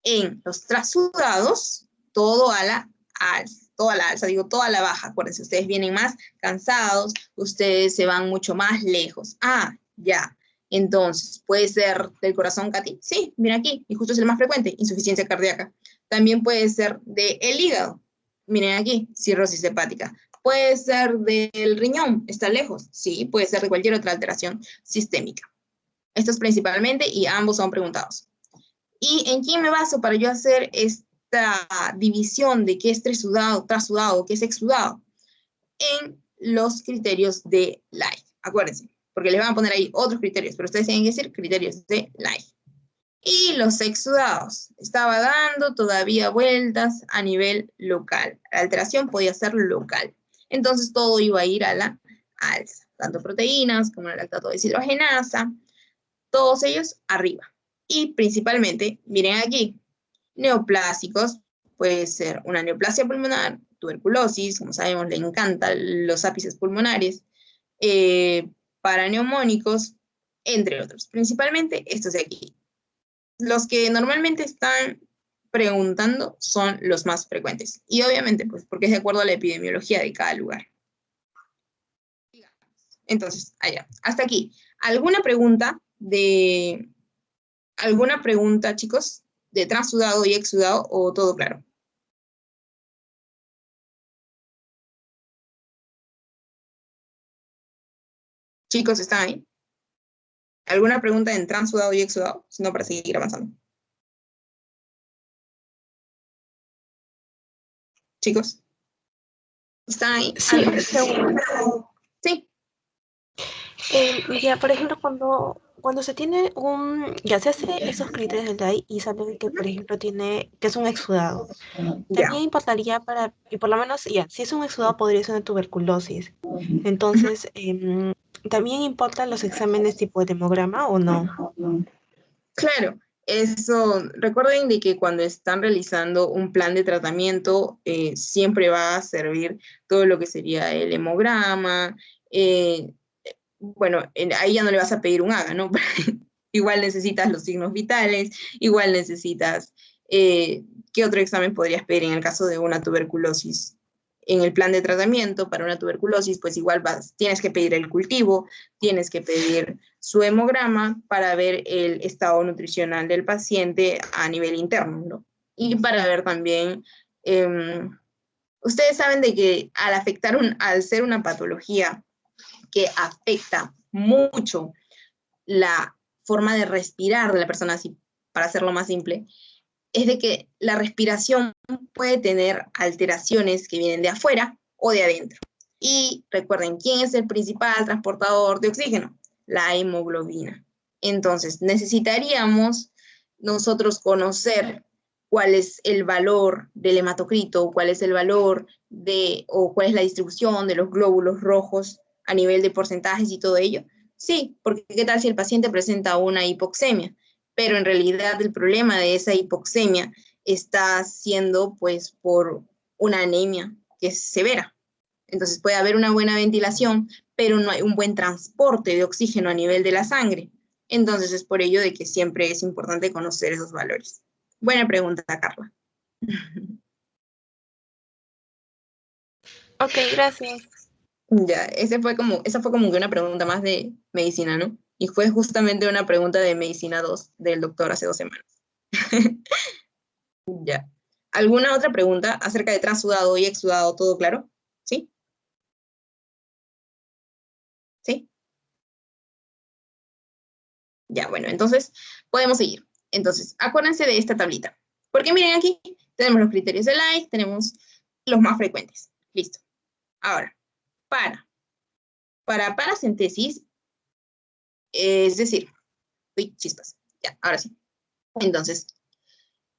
en los trasudados, todo a la alza, toda a la baja. Acuérdense, ustedes vienen más cansados, ustedes se van mucho más lejos. Ya. Entonces, ¿puede ser del corazón, Katy? Sí, mira aquí, y justo es el más frecuente, insuficiencia cardíaca. También puede ser del hígado. Miren aquí, cirrosis hepática. Puede ser del riñón, está lejos. Sí, puede ser de cualquier otra alteración sistémica. Estos principalmente, y ambos son preguntados. ¿Y en quién me baso para yo hacer esta división de qué es trasudado, qué es exudado? En los criterios de Life. Acuérdense, porque les van a poner ahí otros criterios, pero ustedes tienen que decir criterios de Life. Y los exudados. Estaba dando todavía vueltas a nivel local. La alteración podía ser local. Entonces todo iba a ir a la alza. Tanto proteínas como la lactato deshidrogenasa, todos ellos arriba. Y principalmente, miren aquí, neoplásicos, puede ser una neoplasia pulmonar, tuberculosis, como sabemos, le encantan los ápices pulmonares, paraneumónicos, entre otros. Principalmente estos de aquí. Los que normalmente están preguntando son los más frecuentes. Y obviamente, pues, porque es de acuerdo a la epidemiología de cada lugar. Entonces, allá. Hasta aquí. ¿Alguna pregunta, chicos, de transudado y exudado o todo claro? Chicos, ¿están ahí? ¿Alguna pregunta en transudado y exudado? Si no, para seguir avanzando. Chicos, ¿están ahí? Sí, Sí. ya, por ejemplo, cuando se tiene ya se hace esos criterios de ley y saben que, por ejemplo, que es un exudado. Ya. También importaría y por lo menos, ya, si es un exudado podría ser una tuberculosis. Entonces, ¿también importan los exámenes tipo de hemograma o no? Claro, eso, recuerden de que cuando están realizando un plan de tratamiento, siempre va a servir todo lo que sería el hemograma. Bueno, ahí ya no le vas a pedir un AGA, ¿no? Igual necesitas los signos vitales, igual necesitas, ¿qué otro examen podrías pedir en el caso de una tuberculosis? En el plan de tratamiento para una tuberculosis, pues igual tienes que pedir el cultivo, tienes que pedir su hemograma para ver el estado nutricional del paciente a nivel interno, ¿no? Y para ver también, ustedes saben de que al ser una patología que afecta mucho la forma de respirar de la persona, así, para hacerlo más simple, es de que la respiración puede tener alteraciones que vienen de afuera o de adentro. Y recuerden, ¿quién es el principal transportador de oxígeno? La hemoglobina. Entonces, necesitaríamos nosotros conocer cuál es el valor del hematocrito, cuál es el valor o cuál es la distribución de los glóbulos rojos a nivel de porcentajes y todo ello. Sí, porque ¿qué tal si el paciente presenta una hipoxemia? Pero en realidad el problema de esa hipoxemia está siendo pues por una anemia que es severa. Entonces puede haber una buena ventilación, pero no hay un buen transporte de oxígeno a nivel de la sangre. Entonces es por ello de que siempre es importante conocer esos valores. Buena pregunta, Carla. Ok, gracias. Ya, esa fue como que una pregunta más de medicina, ¿no? Y fue justamente una pregunta de medicina 2 del doctor hace 2 semanas. Ya. ¿Alguna otra pregunta acerca de transudado y exudado? ¿Todo claro? ¿Sí? ¿Sí? Ya, bueno, entonces podemos seguir. Entonces, acuérdense de esta tablita. Porque miren aquí, tenemos los criterios de Light, tenemos los más frecuentes. Listo. Ahora, para paracentesis, es decir, uy, chispas. Ya, ahora sí. Entonces,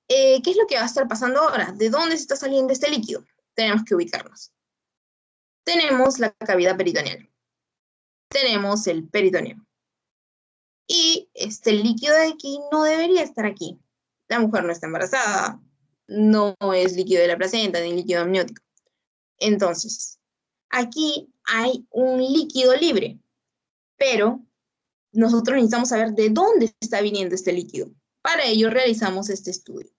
¿qué es lo que va a estar pasando ahora? ¿De dónde se está saliendo este líquido? Tenemos que ubicarnos. Tenemos la cavidad peritoneal. Tenemos el peritoneo. Y este líquido de aquí no debería estar aquí. La mujer no está embarazada, no es líquido de la placenta ni líquido amniótico. Entonces, aquí hay un líquido libre, pero nosotros necesitamos saber de dónde está viniendo este líquido. Para ello realizamos este estudio,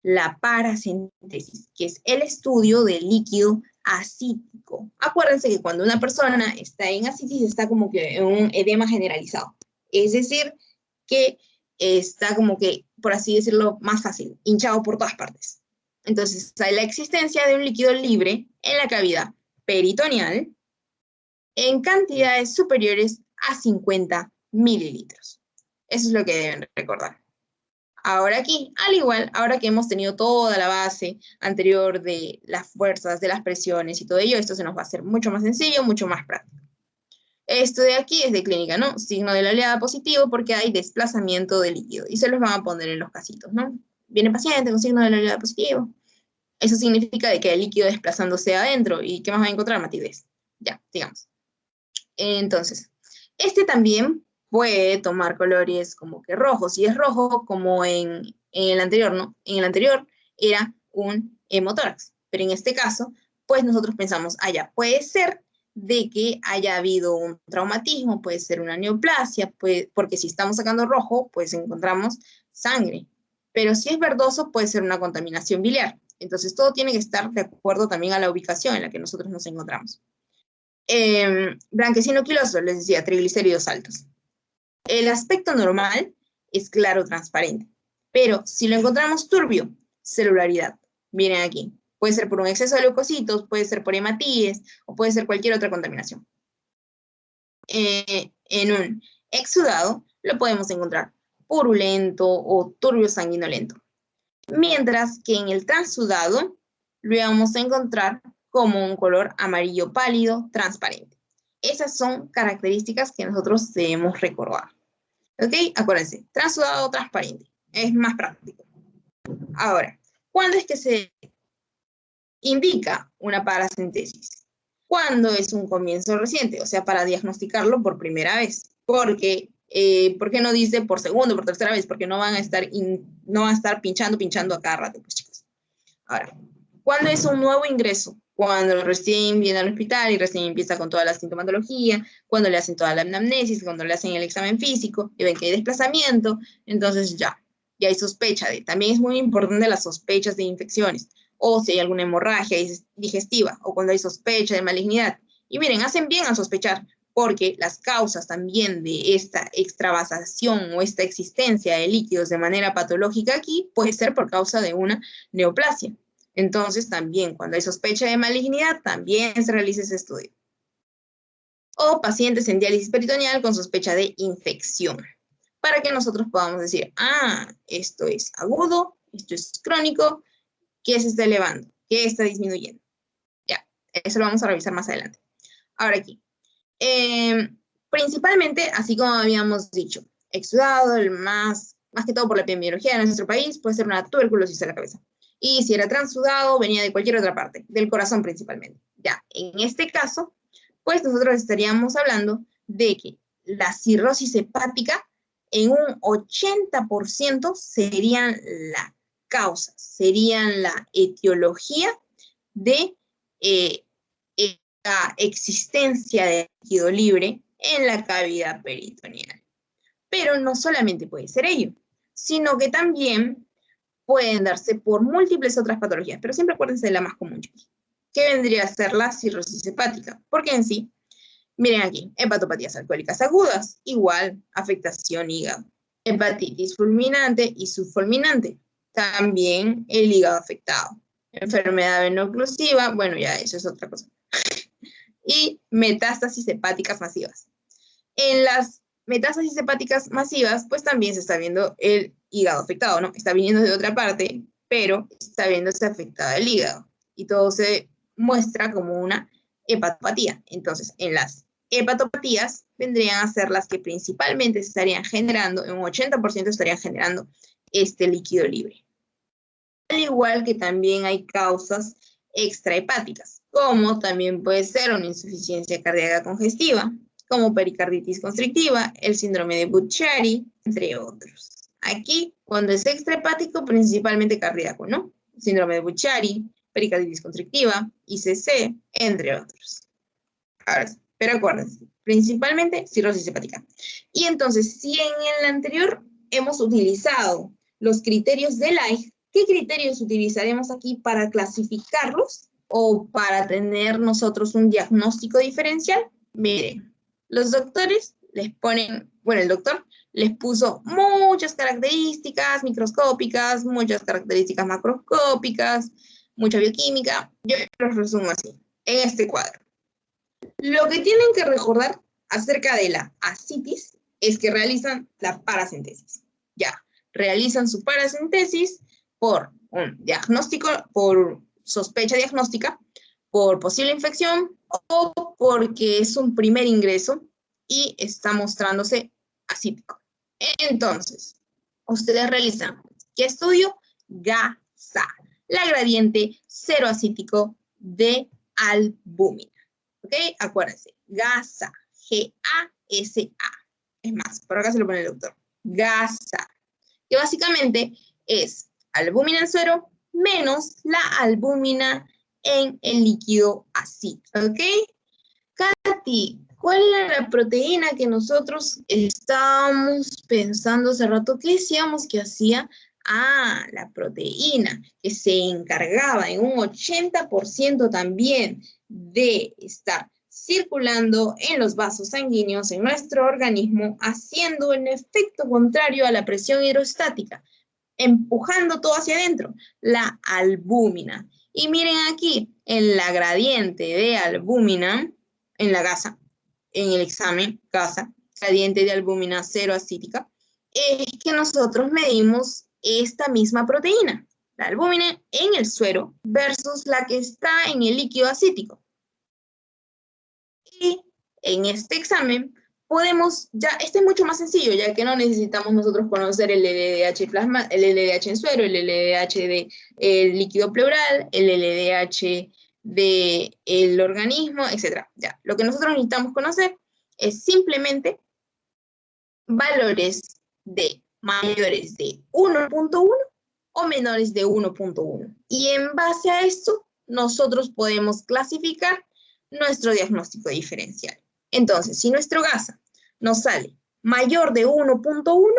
la paracentesis, que es el estudio del líquido acítico. Acuérdense que cuando una persona está en ascitis está como que en un edema generalizado. Es decir, que está como que, por así decirlo, más fácil, hinchado por todas partes. Entonces, hay la existencia de un líquido libre en la cavidad peritoneal en cantidades superiores a 50 mililitros. Eso es lo que deben recordar. Ahora aquí, al igual, ahora que hemos tenido toda la base anterior de las fuerzas, de las presiones y todo ello, esto se nos va a hacer mucho más sencillo, mucho más práctico. Esto de aquí es de clínica, ¿no? Signo de la oleada positivo porque hay desplazamiento de líquido y se los van a poner en los casitos, ¿no? Viene paciente con signo de la oleada positivo. Eso significa de que hay líquido desplazándose adentro. ¿Y qué más va a encontrar? Matidez. Ya, digamos. Entonces, este también puede tomar colores como que rojos. Si es rojo, como en el anterior, ¿no? En el anterior era un hemotórax. Pero en este caso, pues nosotros pensamos, ya puede ser de que haya habido un traumatismo, puede ser una neoplasia, porque si estamos sacando rojo, pues encontramos sangre. Pero si es verdoso, puede ser una contaminación biliar. Entonces, todo tiene que estar de acuerdo también a la ubicación en la que nosotros nos encontramos. Blanquecino quiloso, les decía, triglicéridos altos. El aspecto normal es claro, transparente. Pero si lo encontramos turbio, celularidad. Miren aquí. Puede ser por un exceso de leucocitos, puede ser por hematíes, o puede ser cualquier otra contaminación. En un exudado lo podemos encontrar purulento o turbio sanguinolento. Mientras que en el transudado lo vamos a encontrar como un color amarillo pálido, transparente. Esas son características que nosotros debemos recordar. ¿Ok? Acuérdense, transudado o transparente. Es más práctico. Ahora, ¿cuándo es que se indica una paracentesis? Cuando es un comienzo reciente, o sea, para diagnosticarlo por primera vez. Porque, ¿por qué no dice por segunda, por tercera vez? Porque no van a estar, pinchando a cada rato, pues chicos. Ahora, ¿cuándo es un nuevo ingreso? Cuando recién viene al hospital y recién empieza con toda la sintomatología, cuando le hacen toda la anamnesis, cuando le hacen el examen físico y ven que hay desplazamiento, entonces ya hay sospecha de. También es muy importante las sospechas de infecciones, o si hay alguna hemorragia digestiva, o cuando hay sospecha de malignidad. Y miren, hacen bien al sospechar, porque las causas también de esta extravasación o esta existencia de líquidos de manera patológica aquí puede ser por causa de una neoplasia. Entonces, también cuando hay sospecha de malignidad, también se realiza ese estudio. O pacientes en diálisis peritoneal con sospecha de infección, para que nosotros podamos decir, esto es agudo, esto es crónico, ¿qué se está elevando? ¿Qué está disminuyendo? Ya, eso lo vamos a revisar más adelante. Ahora aquí. Principalmente, así como habíamos dicho, exudado, el más que todo por la epidemiología de nuestro país, puede ser una tuberculosis de la cabeza. Y si era transudado, venía de cualquier otra parte, del corazón principalmente. Ya, en este caso, pues nosotros estaríamos hablando de que la cirrosis hepática en un 80% serían la causa, serían la etiología de la existencia de líquido libre en la cavidad peritoneal. Pero no solamente puede ser ello, sino que también pueden darse por múltiples otras patologías, pero siempre acuérdense de la más común, que vendría a ser la cirrosis hepática, porque en sí, miren aquí, hepatopatías alcohólicas agudas, igual, afectación hígado, hepatitis fulminante y subfulminante, también el hígado afectado, enfermedad veno-oclusiva, bueno, ya eso es otra cosa, y metástasis hepáticas masivas. En las metástasis hepáticas masivas, pues también se está viendo el hígado afectado, ¿no? Está viniendo de otra parte, pero está viéndose afectado el hígado. Y todo se muestra como una hepatopatía. Entonces, en las hepatopatías vendrían a ser las que principalmente se estarían generando, en un 80% estarían generando este líquido libre. Al igual que también hay causas extrahepáticas, como también puede ser una insuficiencia cardíaca congestiva, como pericarditis constrictiva, el síndrome de Budd-Chiari, entre otros. Aquí, cuando es extrahepático, principalmente cardíaco, ¿no? Síndrome de Budd-Chiari, pericarditis constrictiva, ICC, entre otros. Ahora, pero acuérdense, principalmente cirrosis hepática. Y entonces, si en el anterior hemos utilizado los criterios de Leigh, ¿qué criterios utilizaremos aquí para clasificarlos o para tener nosotros un diagnóstico diferencial? Miren, los doctores les ponen, bueno, el doctor les puso muchas características microscópicas, muchas características macroscópicas, mucha bioquímica. Yo los resumo así, en este cuadro. Lo que tienen que recordar acerca de la ascitis es que realizan la paracentesis. Ya, realizan su paracentesis por un diagnóstico, por sospecha diagnóstica, por posible infección o porque es un primer ingreso y está mostrándose ascítico. Entonces, ustedes realizan, ¿qué estudio? GASA, la gradiente cero acítico de albúmina. ¿Ok? Acuérdense, GASA, G-A-S-A. Es más, por acá se lo pone el doctor. GASA, que básicamente es albúmina en suero menos la albúmina en el líquido así, ¿ok? Katy, ¿cuál era la proteína que nosotros estábamos pensando hace rato? ¿Qué decíamos que hacía? Ah, la proteína que se encargaba en un 80% también de estar circulando en los vasos sanguíneos en nuestro organismo, haciendo un efecto contrario a la presión hidrostática, empujando todo hacia adentro, la albúmina. Y miren aquí, en la gradiente de albúmina, en la gasa, en el examen, gasa, gradiente de albúmina cero acítica, es que nosotros medimos esta misma proteína, la albúmina en el suero versus la que está en el líquido acítico. Y en este examen podemos, ya, este es mucho más sencillo, ya que no necesitamos nosotros conocer el LDH plasma, el LDH en suero, el LDH de líquido pleural, el LDH del organismo, etc. Ya, lo que nosotros necesitamos conocer es simplemente valores de mayores de 1.1 o menores de 1.1. Y en base a esto, nosotros podemos clasificar nuestro diagnóstico diferencial. Entonces, si nuestro gasa nos sale mayor de 1.1,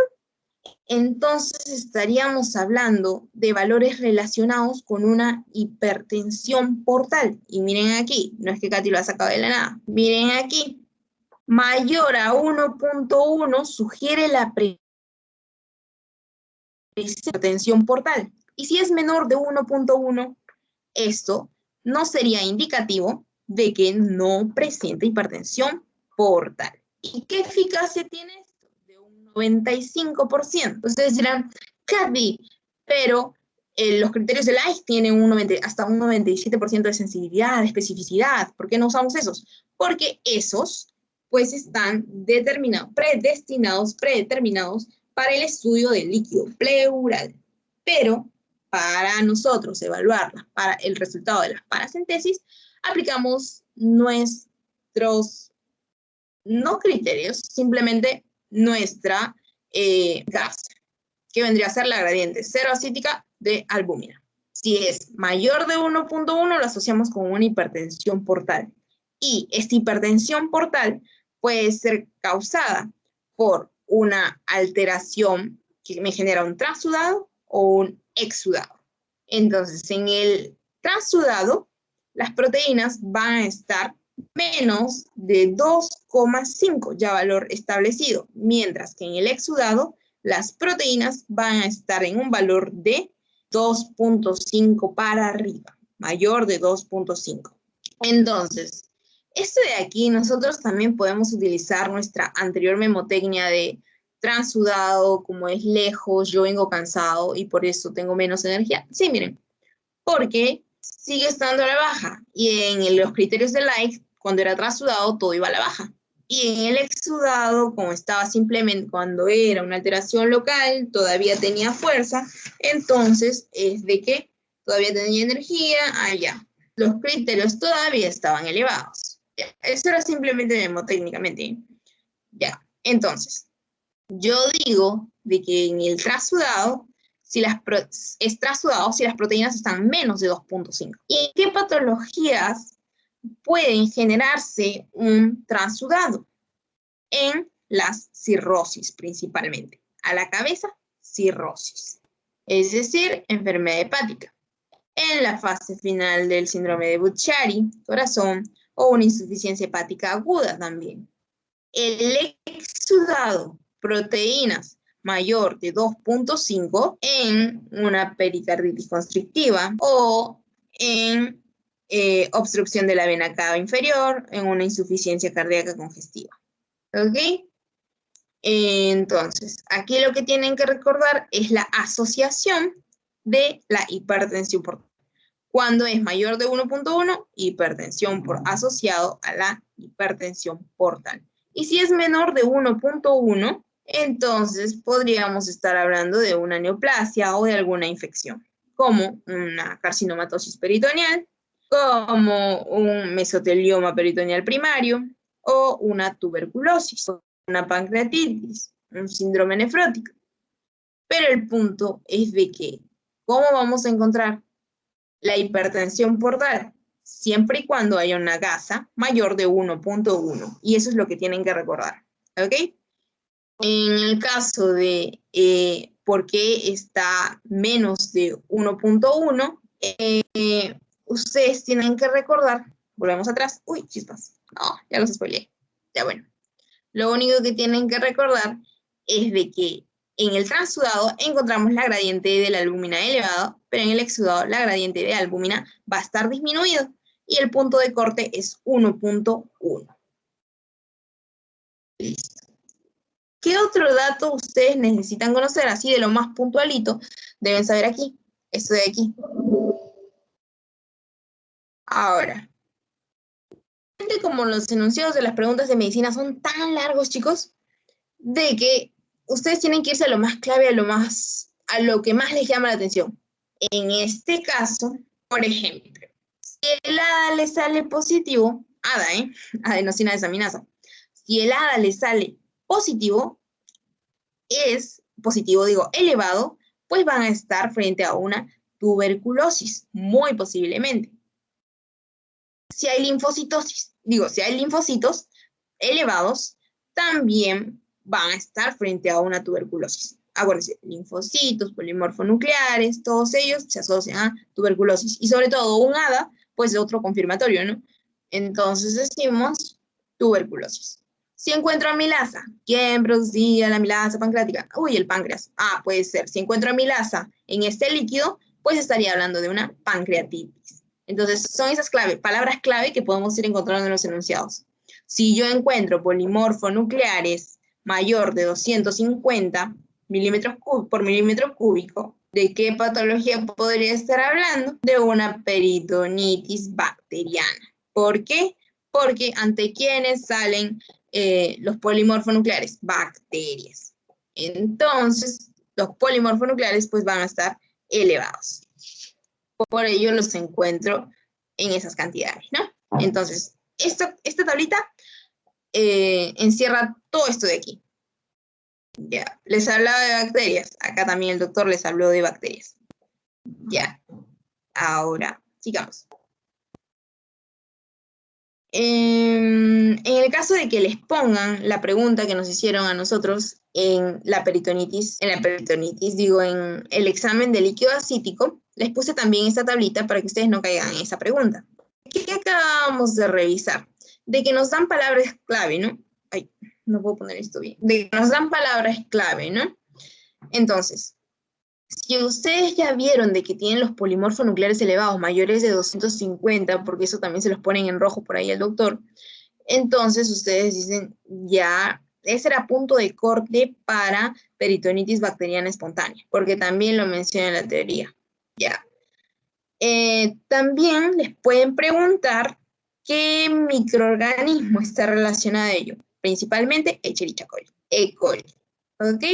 entonces estaríamos hablando de valores relacionados con una hipertensión portal. Y miren aquí, no es que Katy lo ha sacado de la nada. Miren aquí, mayor a 1.1 sugiere la hipertensión portal. Y si es menor de 1.1, esto no sería indicativo de que no presente hipertensión portal. ¿Y qué eficacia tiene esto? De un 95%. Ustedes dirán, Katy, pero los criterios de LICE tienen hasta un 97% de sensibilidad, de especificidad. ¿Por qué no usamos esos? Porque esos pues están predeterminados para el estudio del líquido pleural. Pero para nosotros evaluarlas para el resultado de las paracentesis, aplicamos nuestros, no criterios, simplemente nuestra gasa, que vendría a ser la gradiente cero acítica de albúmina. Si es mayor de 1.1, lo asociamos con una hipertensión portal. Y esta hipertensión portal puede ser causada por una alteración que me genera un transudado o un exudado. Entonces, en el transudado, las proteínas van a estar menos de 2,5, ya valor establecido, mientras que en el exudado, las proteínas van a estar en un valor de 2.5 para arriba, mayor de 2.5. Entonces, esto de aquí, nosotros también podemos utilizar nuestra anterior memotecnia de transudado, como es lejos, yo vengo cansado y por eso tengo menos energía. Sí, miren, porque sigue estando a la baja y en los criterios de Light, cuando era transudado, todo iba a la baja. Y en el exudado, como estaba simplemente cuando era una alteración local, todavía tenía fuerza, entonces es de que todavía tenía energía, allá. Los criterios todavía estaban elevados. Eso era simplemente memotécnicamente. Ya, entonces, yo digo de que en el transudado, es transudado si las proteínas están menos de 2.5. ¿Y qué patologías pueden generarse un transudado? En las cirrosis principalmente. A la cabeza, cirrosis. Es decir, enfermedad hepática. En la fase final del síndrome de Budd-Chiari, corazón, o una insuficiencia hepática aguda también. El exudado, proteínas mayor de 2.5 en una pericarditis constrictiva o en obstrucción de la vena cava inferior, en una insuficiencia cardíaca congestiva. ¿Ok? Entonces, aquí lo que tienen que recordar es la asociación de la hipertensión portal. Cuando es mayor de 1.1, hipertensión por asociado a la hipertensión portal. Y si es menor de 1.1, entonces podríamos estar hablando de una neoplasia o de alguna infección, como una carcinomatosis peritoneal, como un mesotelioma peritoneal primario, o una tuberculosis, una pancreatitis, un síndrome nefrótico. Pero el punto es de que, ¿cómo vamos a encontrar la hipertensión portal? siempre y cuando haya una gasa mayor de 1.1. Y eso es lo que tienen que recordar. ¿Ok? En el caso de por qué está menos de 1.1, ustedes tienen que recordar, volvemos atrás, uy, chispas, no, ya los spoileé, ya bueno. Lo único que tienen que recordar es de que en el transudado encontramos la gradiente de la albúmina elevado, pero en el exudado la gradiente de albúmina va a estar disminuido y el punto de corte es 1.1. Listo. ¿Qué otro dato ustedes necesitan conocer? Así de lo más puntualito, deben saber aquí, esto de aquí. Ahora, como los enunciados de las preguntas de medicina son tan largos, chicos, de que ustedes tienen que irse a lo más clave, a lo que más les llama la atención. En este caso, por ejemplo, si el ADA le sale positivo, ADA, adenosina desaminasa, si el ADA le sale positivo, es positivo, digo, elevado, pues van a estar frente a una tuberculosis, muy posiblemente. Si hay linfocitosis, si hay linfocitos elevados, también van a estar frente a una tuberculosis. Acuérdense, linfocitos, polimorfonucleares, todos ellos se asocian a tuberculosis. Y sobre todo un ADA, pues de otro confirmatorio, ¿no? Entonces decimos tuberculosis. Si encuentro amilasa, ¿quién producía la amilasa pancreática? Uy, el páncreas. Ah, puede ser. Si encuentro amilasa en este líquido, pues estaría hablando de una pancreatitis. Entonces, son esas palabras clave que podemos ir encontrando en los enunciados. Si yo encuentro polimorfonucleares mayor de 250 milímetros por milímetro cúbico, ¿de qué patología podría estar hablando? De una peritonitis bacteriana. ¿Por qué? Porque ante quienes salen los polimorfonucleares, bacterias. Entonces, los polimorfonucleares pues van a estar elevados. Por ello los encuentro en esas cantidades, ¿no? Entonces, esta tablita encierra todo esto de aquí. Ya, les hablaba de bacterias. Acá también el doctor les habló de bacterias. Ya, ahora, sigamos. En el caso de que les pongan la pregunta que nos hicieron a nosotros en la peritonitis, en el examen de líquido acítico, les puse también esta tablita para que ustedes no caigan en esa pregunta. ¿Qué acabamos de revisar? De que nos dan palabras clave, ¿no? Ay, no puedo poner esto bien. De que nos dan palabras clave, ¿no? Entonces, si ustedes ya vieron de que tienen los polimorfonucleares elevados mayores de 250, porque eso también se los ponen en rojo por ahí el doctor, entonces ustedes dicen, ya, ese era punto de corte para peritonitis bacteriana espontánea, porque también lo menciona en la teoría. Ya. También les pueden preguntar qué microorganismo está relacionado a ello, principalmente Escherichia coli, E. coli. ¿Ok?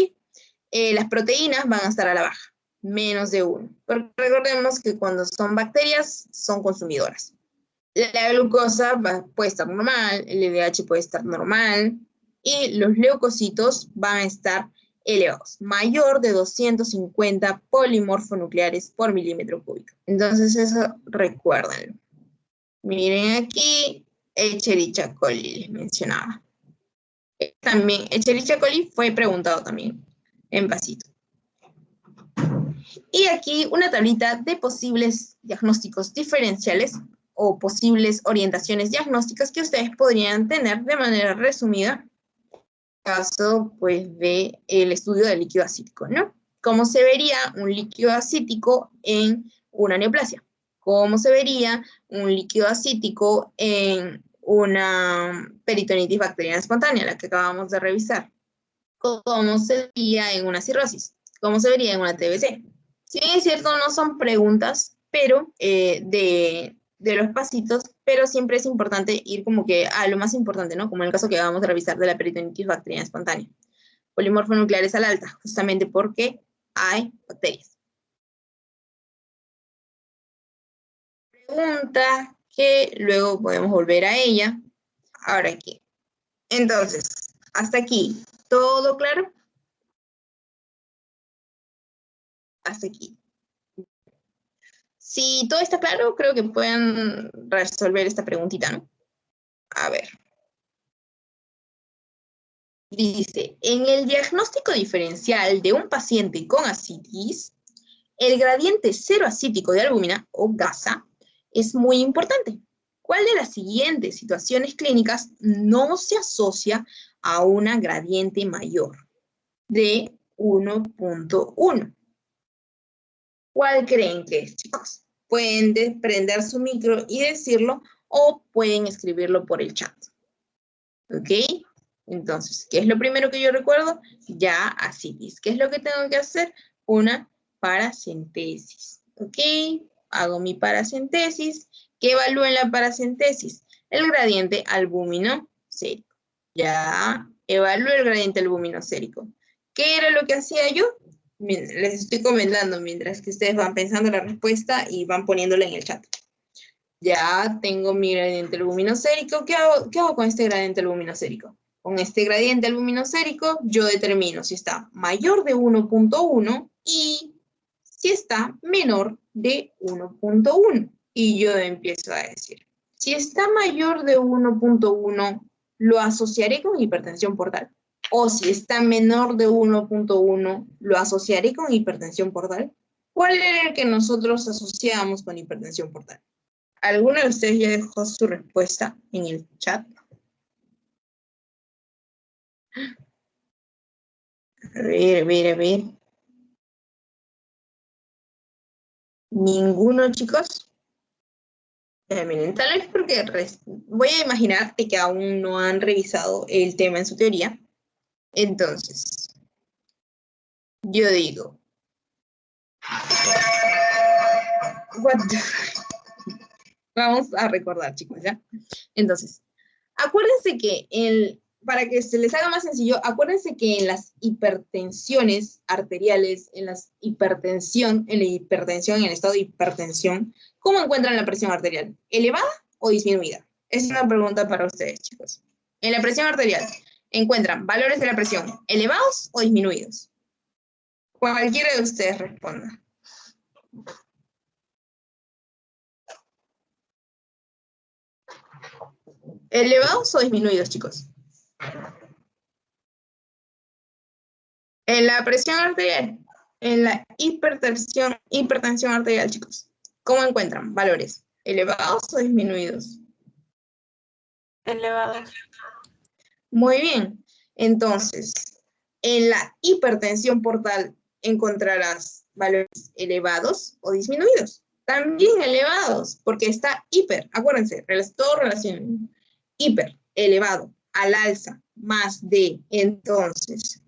Las proteínas van a estar a la baja, menos de 1. Porque recordemos que cuando son bacterias, son consumidoras. La glucosa puede estar normal, el LDH puede estar normal, y los leucocitos van a estar elevados, mayor de 250 polimorfonucleares por milímetro cúbico. Entonces eso recuérdenlo. Miren aquí, Escherichia coli les mencionaba. También, Escherichia coli fue preguntado también en vasito. Y aquí una tablita de posibles diagnósticos diferenciales o posibles orientaciones diagnósticas que ustedes podrían tener de manera resumida en caso pues de el estudio del líquido acítico, ¿no? ¿Cómo se vería un líquido acítico en una neoplasia? ¿Cómo se vería un líquido acítico en una peritonitis bacteriana espontánea, la que acabamos de revisar? ¿Cómo se vería en una cirrosis? ¿Cómo se vería en una TBC? Si bien es cierto, no son preguntas, pero de los pasitos, pero siempre es importante ir como que a lo más importante, ¿no? Como en el caso que vamos a revisar de la peritonitis bacteriana espontánea. Polimorfonucleares al alta, justamente porque hay bacterias. Pregunta que luego podemos volver a ella. Ahora aquí. Entonces, hasta aquí, ¿todo claro? Hasta aquí. Si todo está claro, creo que pueden resolver esta preguntita, ¿no? A ver. Dice, en el diagnóstico diferencial de un paciente con ascitis, el gradiente cero acítico de albúmina, o GASA, es muy importante. ¿Cuál de las siguientes situaciones clínicas no se asocia a una gradiente mayor de 1.1? ¿Cuál creen que es, chicos? Pueden prender su micro y decirlo, o pueden escribirlo por el chat. ¿Ok? Entonces, ¿qué es lo primero que yo recuerdo? Ya ascitis. ¿Qué es lo que tengo que hacer? Una paracentesis. ¿Ok? Hago mi paracentesis. ¿Qué evalúo en la paracentesis? El gradiente albúmino-sérico. Ya evalúo el gradiente albúmino-sérico. ¿Qué era lo que hacía yo? Les estoy comentando mientras que ustedes van pensando la respuesta y van poniéndola en el chat. Ya tengo mi gradiente luminosérico. ¿Qué hago con este gradiente luminosérico? Con este gradiente luminosérico yo determino si está mayor de 1.1 y si está menor de 1.1. Y yo empiezo a decir, si está mayor de 1.1, lo asociaré con hipertensión portal. O si está menor de 1.1, lo asociaré con hipertensión portal. ¿Cuál era el que nosotros asociamos con hipertensión portal? ¿Alguno de ustedes ya dejó su respuesta en el chat? A ver, a ver, a ver. ¿Ninguno, chicos? Miren, tal vez porque voy a imaginar que aún no han revisado el tema en su teoría. Entonces, yo digo, vamos a recordar, chicos, ¿ya? Entonces, acuérdense que para que se les haga más sencillo, acuérdense que en las hipertensiones arteriales, en la hipertensión, en el estado de hipertensión, ¿cómo encuentran la presión arterial? ¿Elevada o disminuida? Es una pregunta para ustedes, chicos. En la presión arterial, ¿encuentran valores de la presión elevados o disminuidos? Cualquiera de ustedes responda. ¿Elevados o disminuidos, chicos? En la presión arterial, en la hipertensión arterial, chicos. ¿Cómo encuentran valores? ¿Elevados o disminuidos? Elevados. Muy bien. Entonces, en la hipertensión portal encontrarás valores elevados o disminuidos. También elevados, porque está hiper. Acuérdense, todo relación. Hiper, elevado, al alza, más de. Entonces,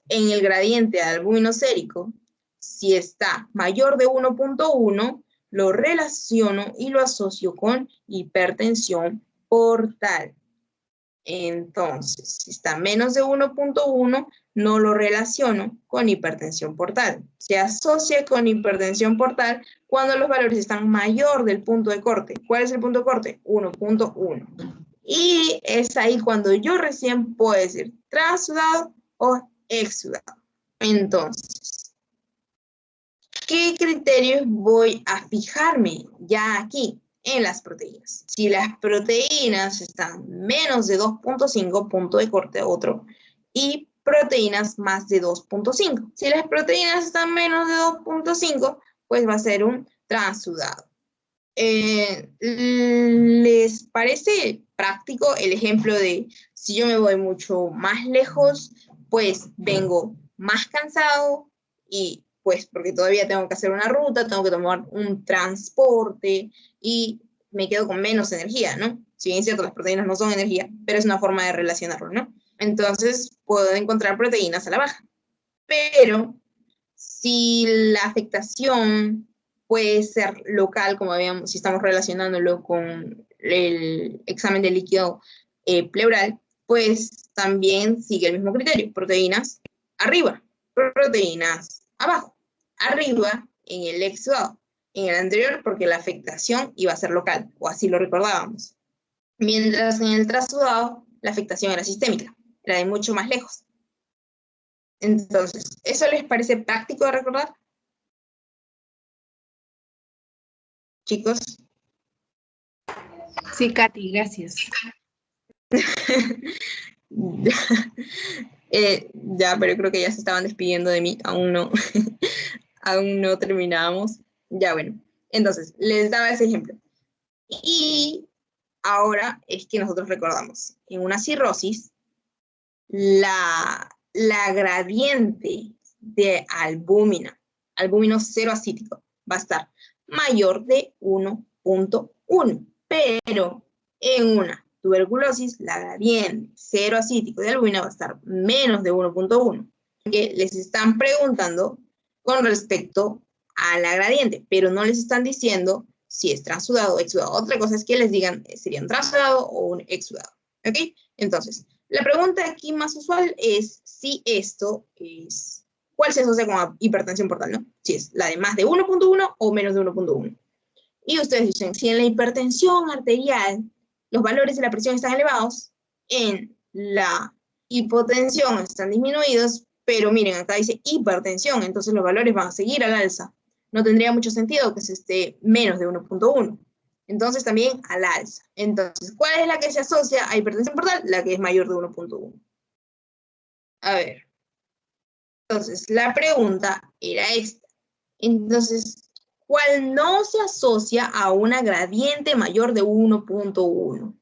en el gradiente albuminosérico, si está mayor de 1.1, lo relaciono y lo asocio con hipertensión portal. Entonces, si está menos de 1.1, no lo relaciono con hipertensión portal. Se asocia con hipertensión portal cuando los valores están mayor del punto de corte. ¿Cuál es el punto de corte? 1.1. Y es ahí cuando yo recién puedo decir transudado o exudado. Entonces, ¿qué criterios voy a fijarme ya aquí en las proteínas? Si las proteínas están menos de 2.5, punto de corte otro, y proteínas más de 2.5. Si las proteínas están menos de 2.5, pues va a ser un transudado. ¿Les parece práctico el ejemplo de si yo me voy mucho más lejos, pues vengo más cansado y pues porque todavía tengo que hacer una ruta, tengo que tomar un transporte y me quedo con menos energía, ¿no? Si bien es cierto, las proteínas no son energía, pero es una forma de relacionarlo, ¿no? Entonces puedo encontrar proteínas a la baja. Pero si la afectación puede ser local, como habíamos, si estamos relacionándolo con el examen de líquido pleural, pues también sigue el mismo criterio. Proteínas arriba, proteínas abajo. Arriba en el exudado, en el anterior porque la afectación iba a ser local, o así lo recordábamos. Mientras en el trasudado la afectación era sistémica, era de mucho más lejos. Entonces, ¿eso les parece práctico de recordar? chicos. Sí, Katy, gracias. Ya, pero creo que ya se estaban despidiendo de mí, aún no, aún no terminamos. Ya, bueno, entonces, les daba ese ejemplo. Y ahora es que nosotros recordamos, en una cirrosis, la gradiente de albúmino cero acítico, va a estar mayor de 1.1, pero en una tuberculosis, la gradiente cero acítico de albúmina va a estar menos de 1.1, que les están preguntando con respecto a la gradiente, pero no les están diciendo si es transudado o exudado. Otra cosa es que les digan sería un transudado o un exudado, ¿ok? Entonces, la pregunta aquí más usual es si esto es, ¿cuál se asocia con hipertensión portal, no? Si es la de más de 1.1 o menos de 1.1. Y ustedes dicen, si en la hipertensión arterial los valores de la presión están elevados, en la hipotensión están disminuidos, pero miren, acá dice hipertensión, entonces los valores van a seguir al alza. No tendría mucho sentido que se esté menos de 1.1. Entonces también al alza. Entonces, ¿cuál es la que se asocia a hipertensión portal? La que es mayor de 1.1. A ver. Entonces, la pregunta era esta. Entonces, ¿cuál no se asocia a una gradiente mayor de 1.1?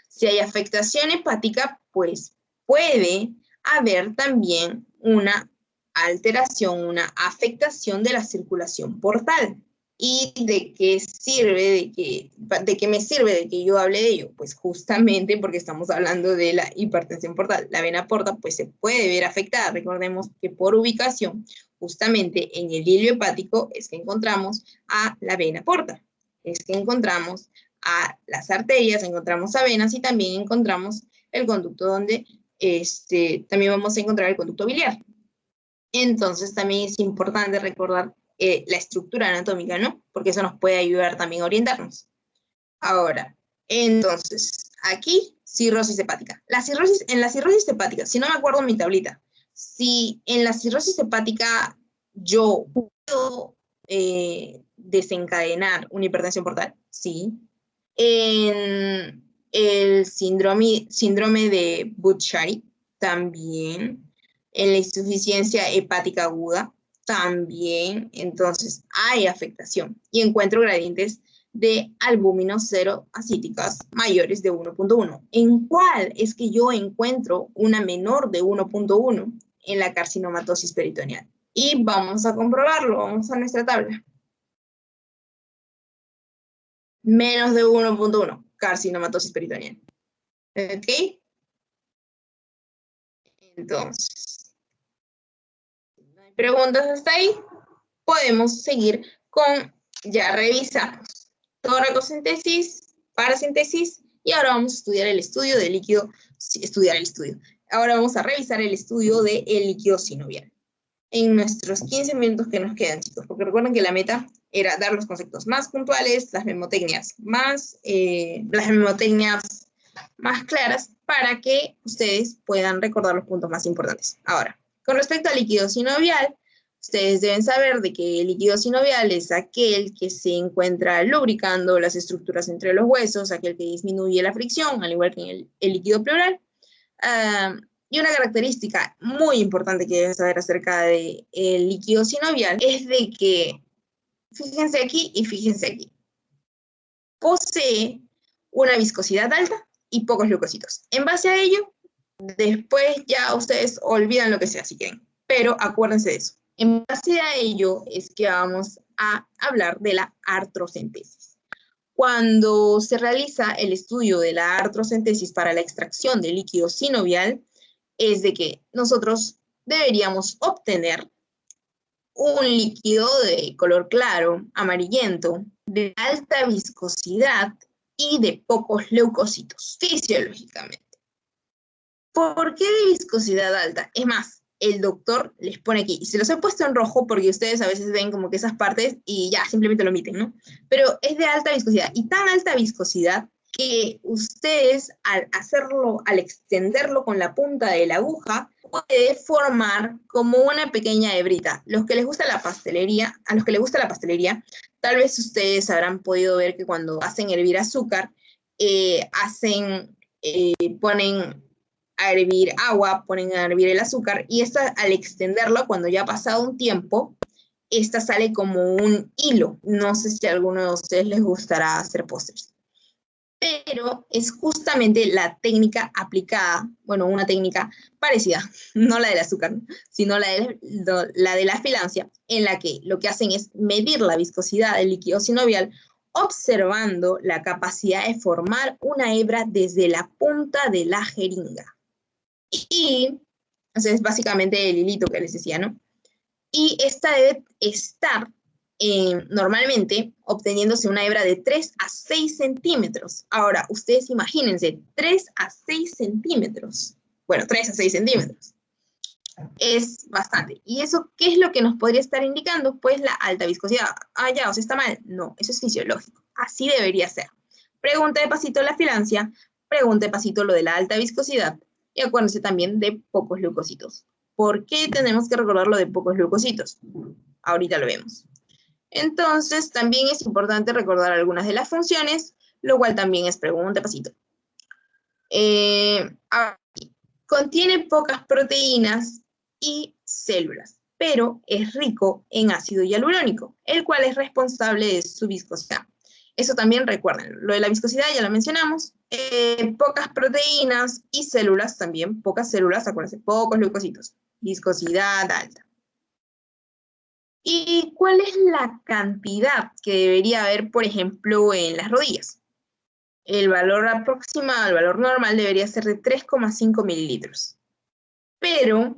Si hay afectación hepática, pues puede haber también una alteración, una afectación de la circulación portal. ¿Y de qué sirve, de qué me sirve de que yo hable de ello? Pues justamente porque estamos hablando de la hipertensión portal. La vena porta pues se puede ver afectada. Recordemos que por ubicación, justamente en el hilio hepático es que encontramos a la vena porta. Es que encontramos a las arterias, encontramos a venas y también encontramos el conducto donde también vamos a encontrar el conducto biliar. Entonces también es importante recordar la estructura anatómica, ¿no? Porque eso nos puede ayudar también a orientarnos. Ahora, entonces, aquí, cirrosis hepática. En la cirrosis hepática, si no me acuerdo mi tablita, si en la cirrosis hepática yo puedo desencadenar una hipertensión portal, sí. En el síndrome de Budd-Chiari, también. En la insuficiencia hepática aguda, también. Entonces, hay afectación. Y encuentro gradientes de albúmino cero acíticas mayores de 1.1. ¿En cuál es que yo encuentro una menor de 1.1? En la carcinomatosis peritoneal. Y vamos a comprobarlo. Vamos a nuestra tabla. Menos de 1.1, carcinomatosis peritoneal. ¿Ok? Entonces, no hay preguntas hasta ahí. Podemos seguir con, ya revisamos, toracocentesis, parasíntesis, y ahora vamos a estudiar el estudio del líquido, Ahora vamos a revisar el estudio del líquido sinovial. En nuestros 15 minutos que nos quedan, chicos, porque recuerden que la meta era dar los conceptos más puntuales, las memotecnias más claras, para que ustedes puedan recordar los puntos más importantes. Ahora, con respecto al líquido sinovial, ustedes deben saber de que el líquido sinovial es aquel que se encuentra lubricando las estructuras entre los huesos, aquel que disminuye la fricción, al igual que en el líquido pleural. Y una característica muy importante que deben saber acerca del líquido sinovial es de que, fíjense aquí y fíjense aquí, posee una viscosidad alta y pocos leucocitos. En base a ello, después ya ustedes olvidan lo que sea si quieren, pero acuérdense de eso. En base a ello es que vamos a hablar de la artrocentesis. Cuando se realiza el estudio de la artrocentesis para la extracción del líquido sinovial, es de que nosotros deberíamos obtener un líquido de color claro, amarillento, de alta viscosidad y de pocos leucocitos, fisiológicamente. ¿Por qué de viscosidad alta? Es más, el doctor les pone aquí, y se los he puesto en rojo porque ustedes a veces ven como que esas partes y ya, simplemente lo omiten, ¿no? Pero es de alta viscosidad, y tan alta viscosidad que ustedes al extenderlo con la punta de la aguja, puede formar como una pequeña hebrita. A los que les gusta la pastelería, Tal vez ustedes habrán podido ver que cuando hacen hervir azúcar, ponen a hervir agua, ponen a hervir el azúcar, y esta, al extenderlo, cuando ya ha pasado un tiempo, esta sale como un hilo. No sé si a alguno de ustedes les gustará hacer postres. Pero es justamente la técnica aplicada, bueno, una técnica parecida, no la del azúcar, sino la de la filancia, en la que lo que hacen es medir la viscosidad del líquido sinovial, observando la capacidad de formar una hebra desde la punta de la jeringa. Y, o sea, es básicamente el hilito que les decía, ¿no? Y esta debe estar normalmente obteniéndose una hebra de 3 a 6 centímetros. Ahora, ustedes imagínense, 3 a 6 centímetros. Bueno, 3 a 6 centímetros. Es bastante. ¿Y eso qué es lo que nos podría estar indicando? Pues la alta viscosidad. Ah, ya, o sea, está mal. No, eso es fisiológico. Así debería ser. Pregunta de pasito la filancia, pregunta de pasito lo de la alta viscosidad, y acuérdense también de pocos leucocitos. ¿Por qué tenemos que recordar lo de pocos leucocitos? Ahorita lo vemos. Entonces, también es importante recordar algunas de las funciones, lo cual también es pregunta de pasito. Contiene pocas proteínas y células, pero es rico en ácido hialurónico, el cual es responsable de su viscosidad. Eso también recuerden, lo de la viscosidad ya lo mencionamos, pocas proteínas y células también, pocas células, acuérdense, pocos leucocitos, viscosidad alta. ¿Y cuál es la cantidad que debería haber, por ejemplo, en las rodillas? El valor aproximado, el valor normal debería ser de 3,5 mililitros. Pero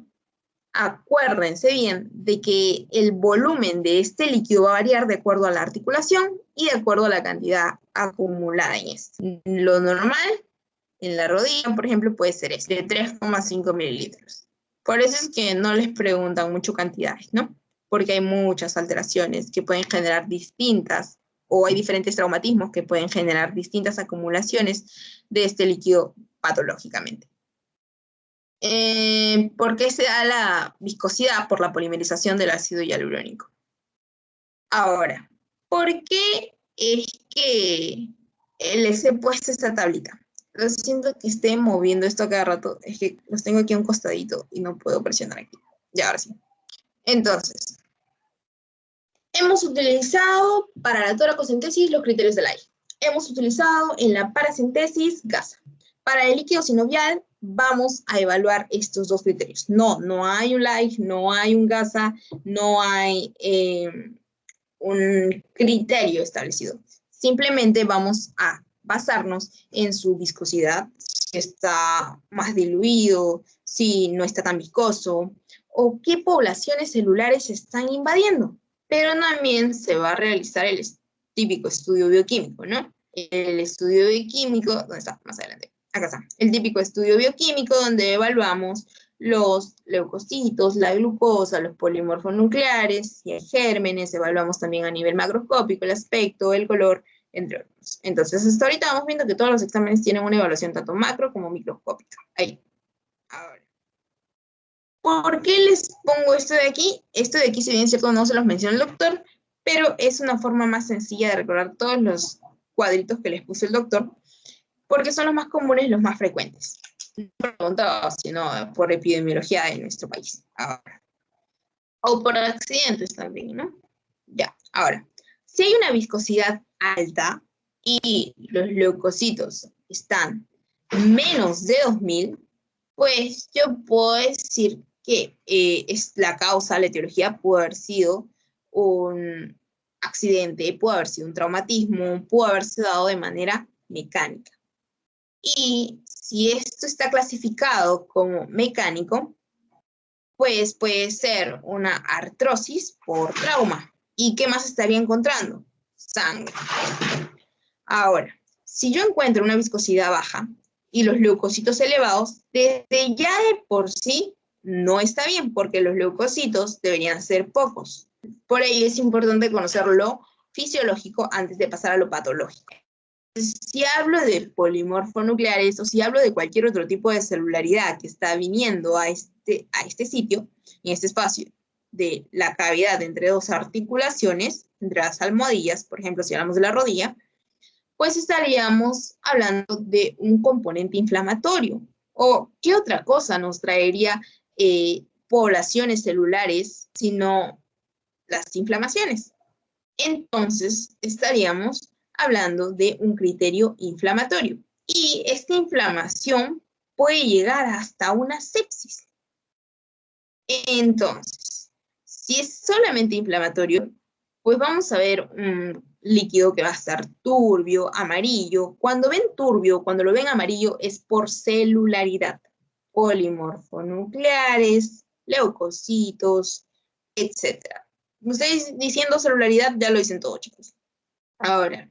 acuérdense bien de que el volumen de este líquido va a variar de acuerdo a la articulación y de acuerdo a la cantidad acumulada en este. Lo normal en la rodilla, por ejemplo, puede ser este, de 3,5 mililitros. Por eso es que no les preguntan mucho cantidades, ¿no? Porque hay muchas alteraciones que pueden generar distintas, o hay diferentes traumatismos que pueden generar distintas acumulaciones de este líquido patológicamente. ¿Por qué se da la viscosidad? Por la polimerización del ácido hialurónico. Ahora, ¿por qué es que les he puesto esta tablita? Lo siento que esté moviendo esto a cada rato, es que los tengo aquí a un costadito y no puedo presionar aquí. Ya, ahora sí. Entonces, hemos utilizado para la toracocentesis los criterios de Lye. Hemos utilizado en la paracentesis gasa. Para el líquido sinovial vamos a evaluar estos dos criterios. No hay un Lye, no hay un gasa, no hay un criterio establecido. Simplemente vamos a basarnos en su viscosidad, si está más diluido, si no está tan viscoso, o qué poblaciones celulares se están invadiendo. Pero también se va a realizar el típico estudio bioquímico, ¿no? El estudio bioquímico, ¿dónde está? Más adelante. Acá está. El típico estudio bioquímico donde evaluamos los leucocitos, la glucosa, los polimorfos nucleares, si hay gérmenes, evaluamos también a nivel macroscópico el aspecto, el color, entre otros. Entonces, hasta ahorita vamos viendo que todos los exámenes tienen una evaluación tanto macro como microscópica. Ahí. Ahora. ¿Por qué les pongo esto de aquí? Esto de aquí, si bien cierto, no se los menciona el doctor, pero es una forma más sencilla de recordar todos los cuadritos que les puso el doctor, porque son los más comunes, los más frecuentes. No por pregunta, sino por epidemiología de nuestro país. Ahora. O por accidentes también, ¿no? Ya, ahora. Si hay una viscosidad alta y los leucocitos están menos de 2000, pues yo puedo decir que es la causa, la etiología puede haber sido un accidente, puede haber sido un traumatismo, puede haberse dado de manera mecánica. Y si esto está clasificado como mecánico, pues puede ser una artrosis por trauma. ¿Y qué más estaría encontrando? Sangre. Ahora, si yo encuentro una viscosidad baja y los leucocitos elevados, desde ya de por sí no está bien, porque los leucocitos deberían ser pocos. Por ello es importante conocer lo fisiológico antes de pasar a lo patológico. Si hablo de polimorfonucleares o si hablo de cualquier otro tipo de celularidad que está viniendo a este sitio, en este espacio, de la cavidad entre dos articulaciones, entre las almohadillas, por ejemplo, si hablamos de la rodilla, pues estaríamos hablando de un componente inflamatorio. ¿O qué otra cosa nos traería poblaciones celulares sino las inflamaciones? Entonces estaríamos hablando de un criterio inflamatorio. Y esta inflamación puede llegar hasta una sepsis. Entonces, si es solamente inflamatorio, pues vamos a ver un líquido que va a estar turbio, amarillo. Cuando ven turbio, cuando lo ven amarillo, es por celularidad. Polimorfonucleares, leucocitos, etc. Ustedes diciendo celularidad ya lo dicen todo, chicos. Ahora,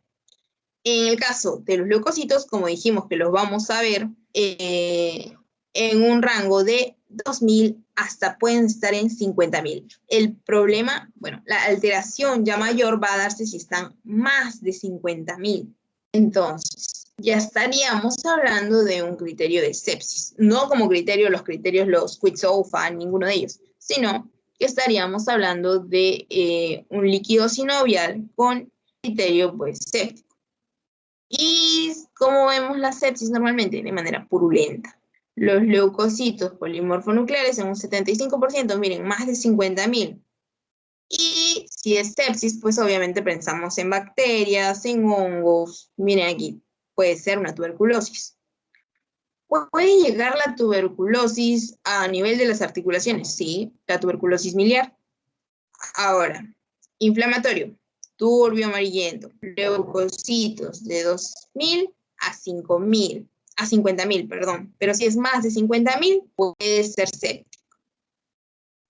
en el caso de los leucocitos, como dijimos que los vamos a ver en un rango de 2.000 hasta pueden estar en 50.000. El problema, bueno, la alteración ya mayor va a darse si están más de 50.000. Entonces, ya estaríamos hablando de un criterio de sepsis. No como criterio, los criterios, los Quetzalcoatl, ninguno de ellos, sino que estaríamos hablando de un líquido sinovial con criterio pues séptico. Y como vemos la sepsis normalmente de manera purulenta. Los leucocitos polimorfonucleares en un 75%, miren, más de 50.000. Y si es sepsis, pues obviamente pensamos en bacterias, en hongos. Miren aquí, puede ser una tuberculosis. ¿Puede llegar la tuberculosis a nivel de las articulaciones? Sí, la tuberculosis miliar. Ahora, inflamatorio, turbio amarillento, leucocitos de 2.000 a 5.000, a 50.000, perdón. Pero si es más de 50.000, puede ser séptico.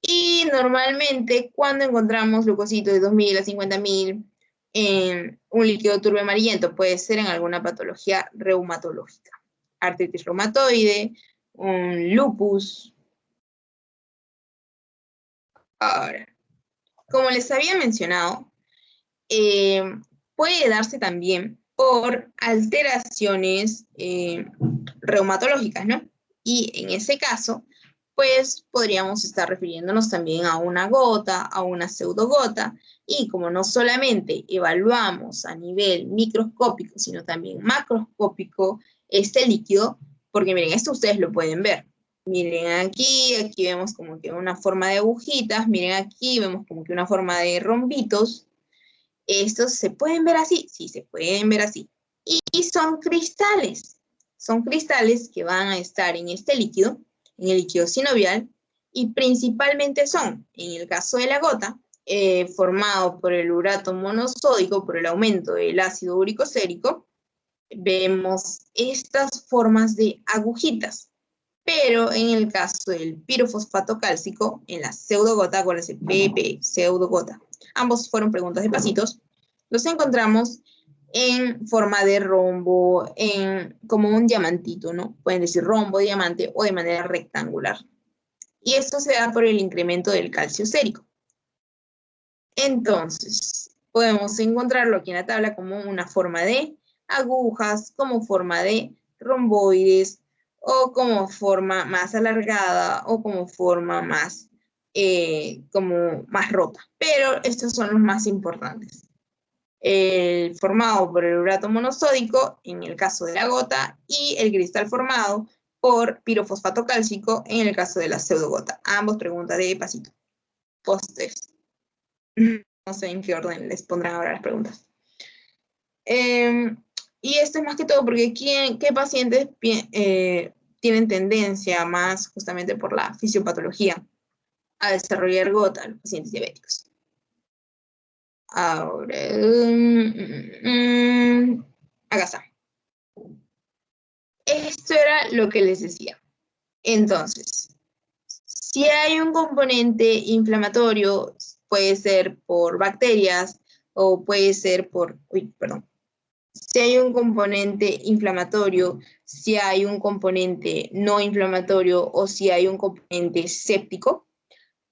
Y normalmente, cuando encontramos leucocitos de 2.000 a 50.000 en un líquido turbio amarillento, puede ser en alguna patología reumatológica. Artritis reumatoide, un lupus. Ahora, como les había mencionado, puede darse también por alteraciones reumatológicas, ¿no? Y en ese caso, pues podríamos estar refiriéndonos también a una gota, a una pseudogota, y como no solamente evaluamos a nivel microscópico, sino también macroscópico este líquido, porque miren, esto ustedes lo pueden ver. Miren aquí vemos como que una forma de agujitas, miren aquí vemos como que una forma de rombitos. ¿Estos se pueden ver así? Sí, se pueden ver así. Y son cristales que van a estar en este líquido, en el líquido sinovial, y principalmente son, en el caso de la gota, formado por el urato monosódico, por el aumento del ácido úrico sérico, vemos estas formas de agujitas. Pero en el caso del pirofosfato cálcico, en la pseudogota, acuérdense, PP, pseudogota, ambos fueron preguntas de pasitos, los encontramos en forma de rombo, como un diamantito, ¿no? Pueden decir rombo, diamante o de manera rectangular. Y esto se da por el incremento del calcio sérico. Entonces, podemos encontrarlo aquí en la tabla como una forma de agujas, como forma de romboides, o como forma más alargada, o como forma más, como más rota. Pero estos son los más importantes. El formado por el urato monosódico, en el caso de la gota, y el cristal formado por pirofosfato cálcico, en el caso de la pseudogota. Ambos preguntas de pasito. Postres. No sé en qué orden les pondrán ahora las preguntas. Y esto es más que todo porque ¿qué pacientes tienen tendencia más justamente por la fisiopatología a desarrollar gota? Los pacientes diabéticos. Ahora, acá está. Esto era lo que les decía. Entonces, si hay un componente inflamatorio, puede ser por bacterias o puede ser por, si hay un componente inflamatorio, si hay un componente no inflamatorio o si hay un componente séptico,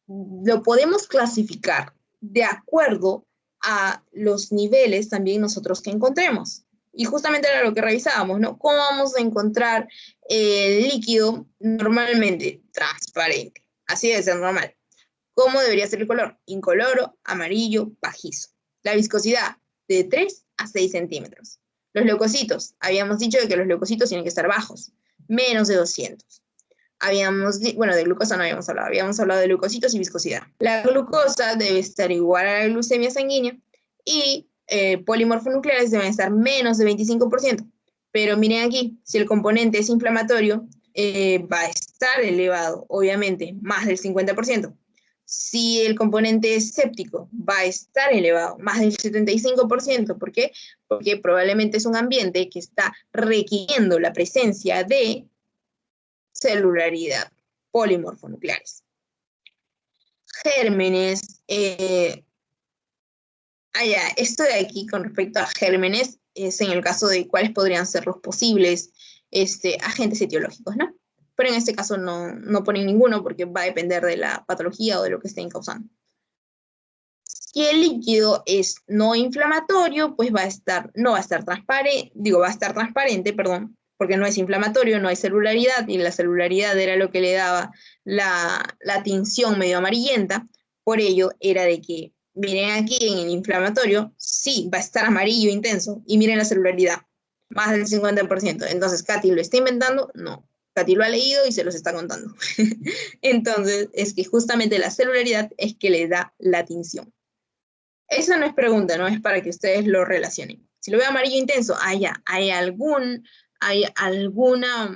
lo podemos clasificar de acuerdo a los niveles también nosotros que encontremos. Y justamente era lo que revisábamos, ¿no? ¿Cómo vamos a encontrar el líquido normalmente transparente? Así debe ser normal. ¿Cómo debería ser el color? Incoloro, amarillo, pajizo. La viscosidad, de 3 a 6 centímetros. Los leucocitos, habíamos dicho que los leucocitos tienen que estar bajos, menos de 200. Bueno, de glucosa no habíamos hablado de leucocitos y viscosidad. La glucosa debe estar igual a la glucemia sanguínea y polimorfonucleares deben estar menos de 25%. Pero miren aquí, si el componente es inflamatorio, va a estar elevado, obviamente, más del 50%. Si el componente es séptico, va a estar elevado, más del 75%. ¿Por qué? Porque probablemente es un ambiente que está requiriendo la presencia de celularidad, polimorfonucleares. Gérmenes, esto de aquí con respecto a gérmenes es en el caso de cuáles podrían ser los posibles agentes etiológicos, ¿no? Pero en este caso no ponen ninguno porque va a depender de la patología o de lo que estén causando. Si el líquido es no inflamatorio, pues va a estar transparente, perdón, porque no es inflamatorio, no hay celularidad, y la celularidad era lo que le daba la tinción medio amarillenta. Por ello era de que, miren aquí en el inflamatorio, sí, va a estar amarillo intenso, y miren la celularidad, más del 50%. Entonces, ¿Katy lo está inventando? No. Katy lo ha leído y se los está contando. Entonces, es que justamente la celularidad es que le da la tinción. Esa no es pregunta, no es para que ustedes lo relacionen. Si lo veo amarillo intenso, hay alguna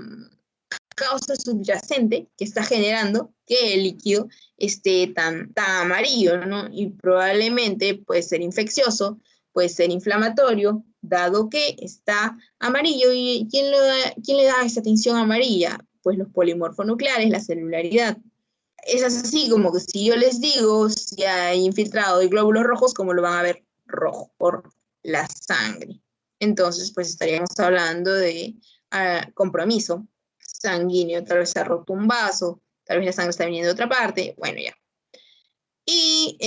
causa subyacente que está generando que el líquido esté tan amarillo, ¿no? Y probablemente puede ser infeccioso, puede ser inflamatorio, dado que está amarillo. ¿Y quién le da esa tinción amarilla? Pues los polimorfonucleares, la celularidad. Es así como que si yo les digo si hay infiltrado de glóbulos rojos, ¿cómo lo van a ver? Rojo, por la sangre. Entonces, pues estaríamos hablando de compromiso sanguíneo. Tal vez se ha roto un vaso, tal vez la sangre está viniendo de otra parte. Bueno, ya. Y,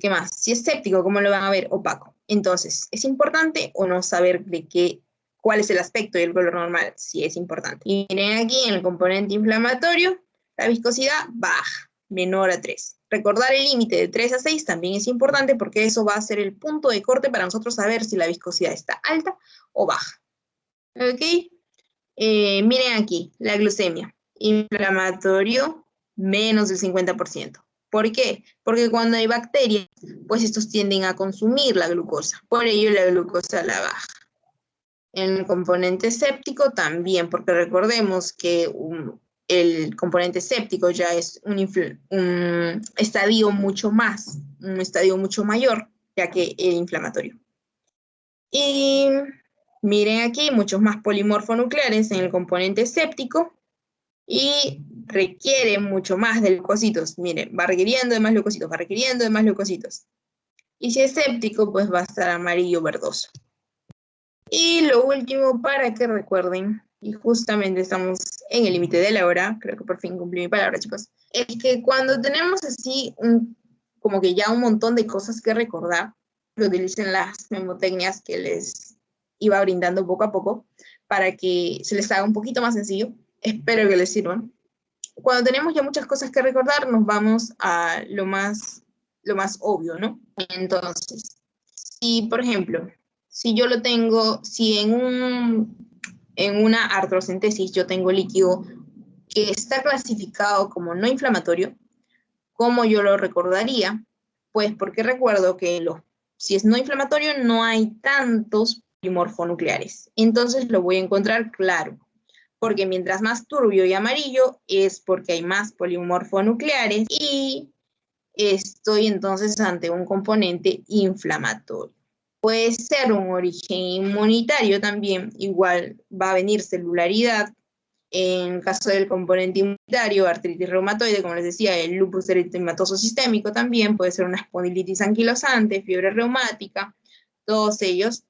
¿qué más? Si es séptico, ¿cómo lo van a ver? Opaco. Entonces, ¿es importante o no saber cuál es el aspecto del color normal? Sí es importante. Y miren aquí en el componente inflamatorio, la viscosidad baja, menor a 3. Recordar el límite de 3 a 6 también es importante porque eso va a ser el punto de corte para nosotros saber si la viscosidad está alta o baja. ¿Ok? Miren aquí, la glucemia. Inflamatorio, menos del 50%. ¿Por qué? Porque cuando hay bacterias, pues estos tienden a consumir la glucosa. Por ello la glucosa la baja. En el componente séptico también, porque recordemos que el componente séptico ya es un estadio mucho mayor, ya que el inflamatorio. Y miren aquí, muchos más polimorfonucleares en el componente séptico y requiere mucho más de leucocitos. Miren, va requiriendo de más leucocitos, va requiriendo de más leucocitos. Y si es séptico, pues va a estar amarillo verdoso. Y lo último, para que recuerden, y justamente estamos en el límite de la hora, creo que por fin cumplí mi palabra, chicos, es que cuando tenemos así como que ya un montón de cosas que recordar, que utilicen las memotecnias que les iba brindando poco a poco, para que se les haga un poquito más sencillo. Espero que les sirvan. Cuando tenemos ya muchas cosas que recordar, nos vamos a lo más obvio, ¿no? Entonces, si por ejemplo, si en una artrocentesis yo tengo líquido que está clasificado como no inflamatorio, ¿cómo yo lo recordaría? Pues porque recuerdo que si es no inflamatorio no hay tantos polimorfonucleares. Entonces lo voy a encontrar claro, porque mientras más turbio y amarillo es porque hay más polimorfonucleares y estoy entonces ante un componente inflamatorio. Puede ser un origen inmunitario también, igual va a venir celularidad. En caso del componente inmunitario, artritis reumatoide, como les decía, el lupus eritematoso sistémico también, puede ser una espondilitis anquilosante, fiebre reumática, todos ellos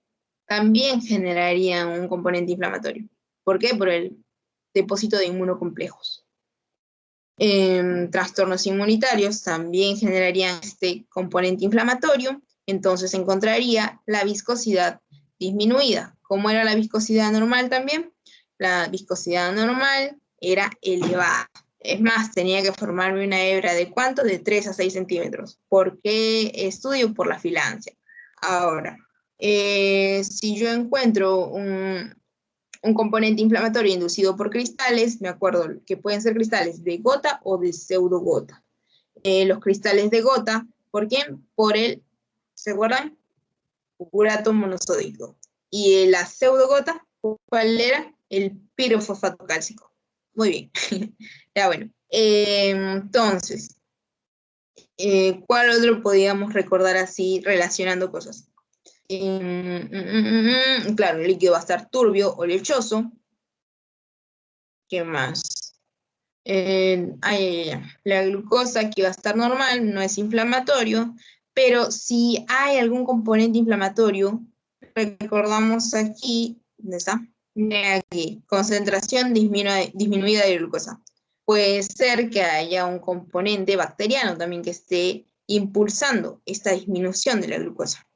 también generarían un componente inflamatorio. ¿Por qué? Por el depósito de inmunocomplejos. Trastornos inmunitarios también generarían este componente inflamatorio, entonces encontraría la viscosidad disminuida. ¿Cómo era la viscosidad normal también? La viscosidad normal era elevada. Es más, tenía que formarme una hebra de ¿cuánto? De 3 a 6 centímetros. ¿Por qué estudio? Por la filancia. Ahora, si yo encuentro un componente inflamatorio inducido por cristales, me acuerdo que pueden ser cristales de gota o de pseudogota. Los cristales de gota, ¿por qué? Por el, ¿se acuerdan? Urato monosódico. Y la pseudogota, ¿cuál era? El pirofosfato cálcico. Muy bien. Ya bueno. Entonces, ¿cuál otro podíamos recordar así relacionando cosas? Claro, el líquido va a estar turbio o lechoso. ¿Qué más? La glucosa aquí va a estar normal, no es inflamatorio, pero si hay algún componente inflamatorio, recordamos aquí, ¿dónde está? Aquí, concentración disminuida de glucosa. Puede ser que haya un componente bacteriano también que esté impulsando esta disminución de la glucosa.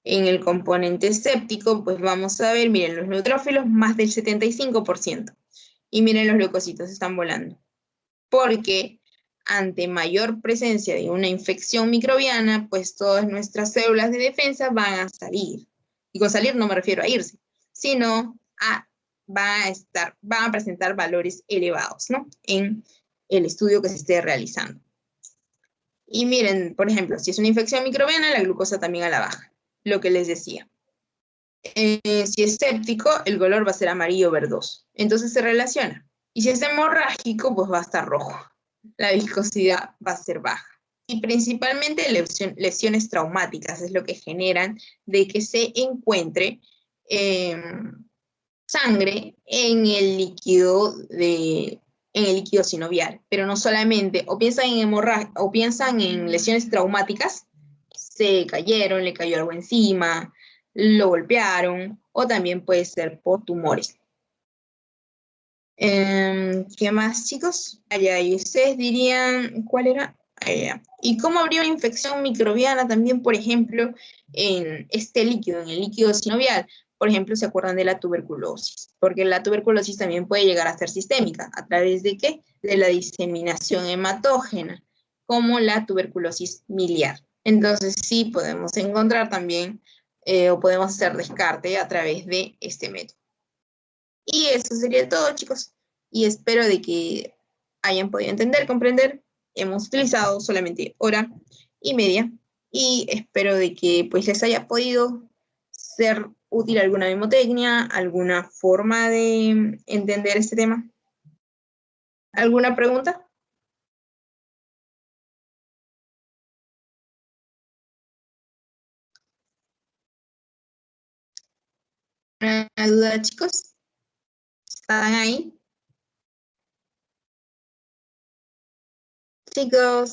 En el componente séptico, pues vamos a ver, miren, los neutrófilos más del 75%. Y miren, los leucocitos están volando. Porque ante mayor presencia de una infección microbiana, pues todas nuestras células de defensa van a salir. Y con salir no me refiero a irse, sino van a presentar valores elevados, ¿no? En el estudio que se esté realizando. Y miren, por ejemplo, si es una infección microbiana, la glucosa también a la baja, lo que les decía. Si es séptico, el color va a ser amarillo verdoso. Entonces se relaciona. Y si es hemorrágico, pues va a estar rojo. La viscosidad va a ser baja. Y principalmente lesiones traumáticas es lo que generan de que se encuentre sangre en el líquido sinovial. Pero no solamente, o piensan en lesiones traumáticas, se cayeron, le cayó algo encima, lo golpearon, o también puede ser por tumores. ¿Qué más, chicos? Allá, y ustedes dirían, ¿cuál era? Allá. ¿Y cómo habría una infección microbiana también, por ejemplo, en este líquido, en el líquido sinovial? Por ejemplo, ¿se acuerdan de la tuberculosis? Porque la tuberculosis también puede llegar a ser sistémica. ¿A través de qué? De la diseminación hematógena, como la tuberculosis miliar. Entonces, sí podemos encontrar también, o podemos hacer descarte a través de este método. Y eso sería todo, chicos. Y espero de que hayan podido entender, comprender. Hemos utilizado solamente hora y media. Y espero de que pues les haya podido ser útil alguna mnemotecnia, alguna forma de entender este tema. ¿Alguna pregunta? ¿Una duda, chicos? ¿Están ahí? Chicos,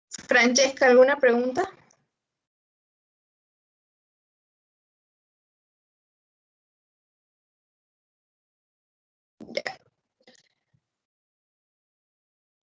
Francesca, ¿alguna pregunta?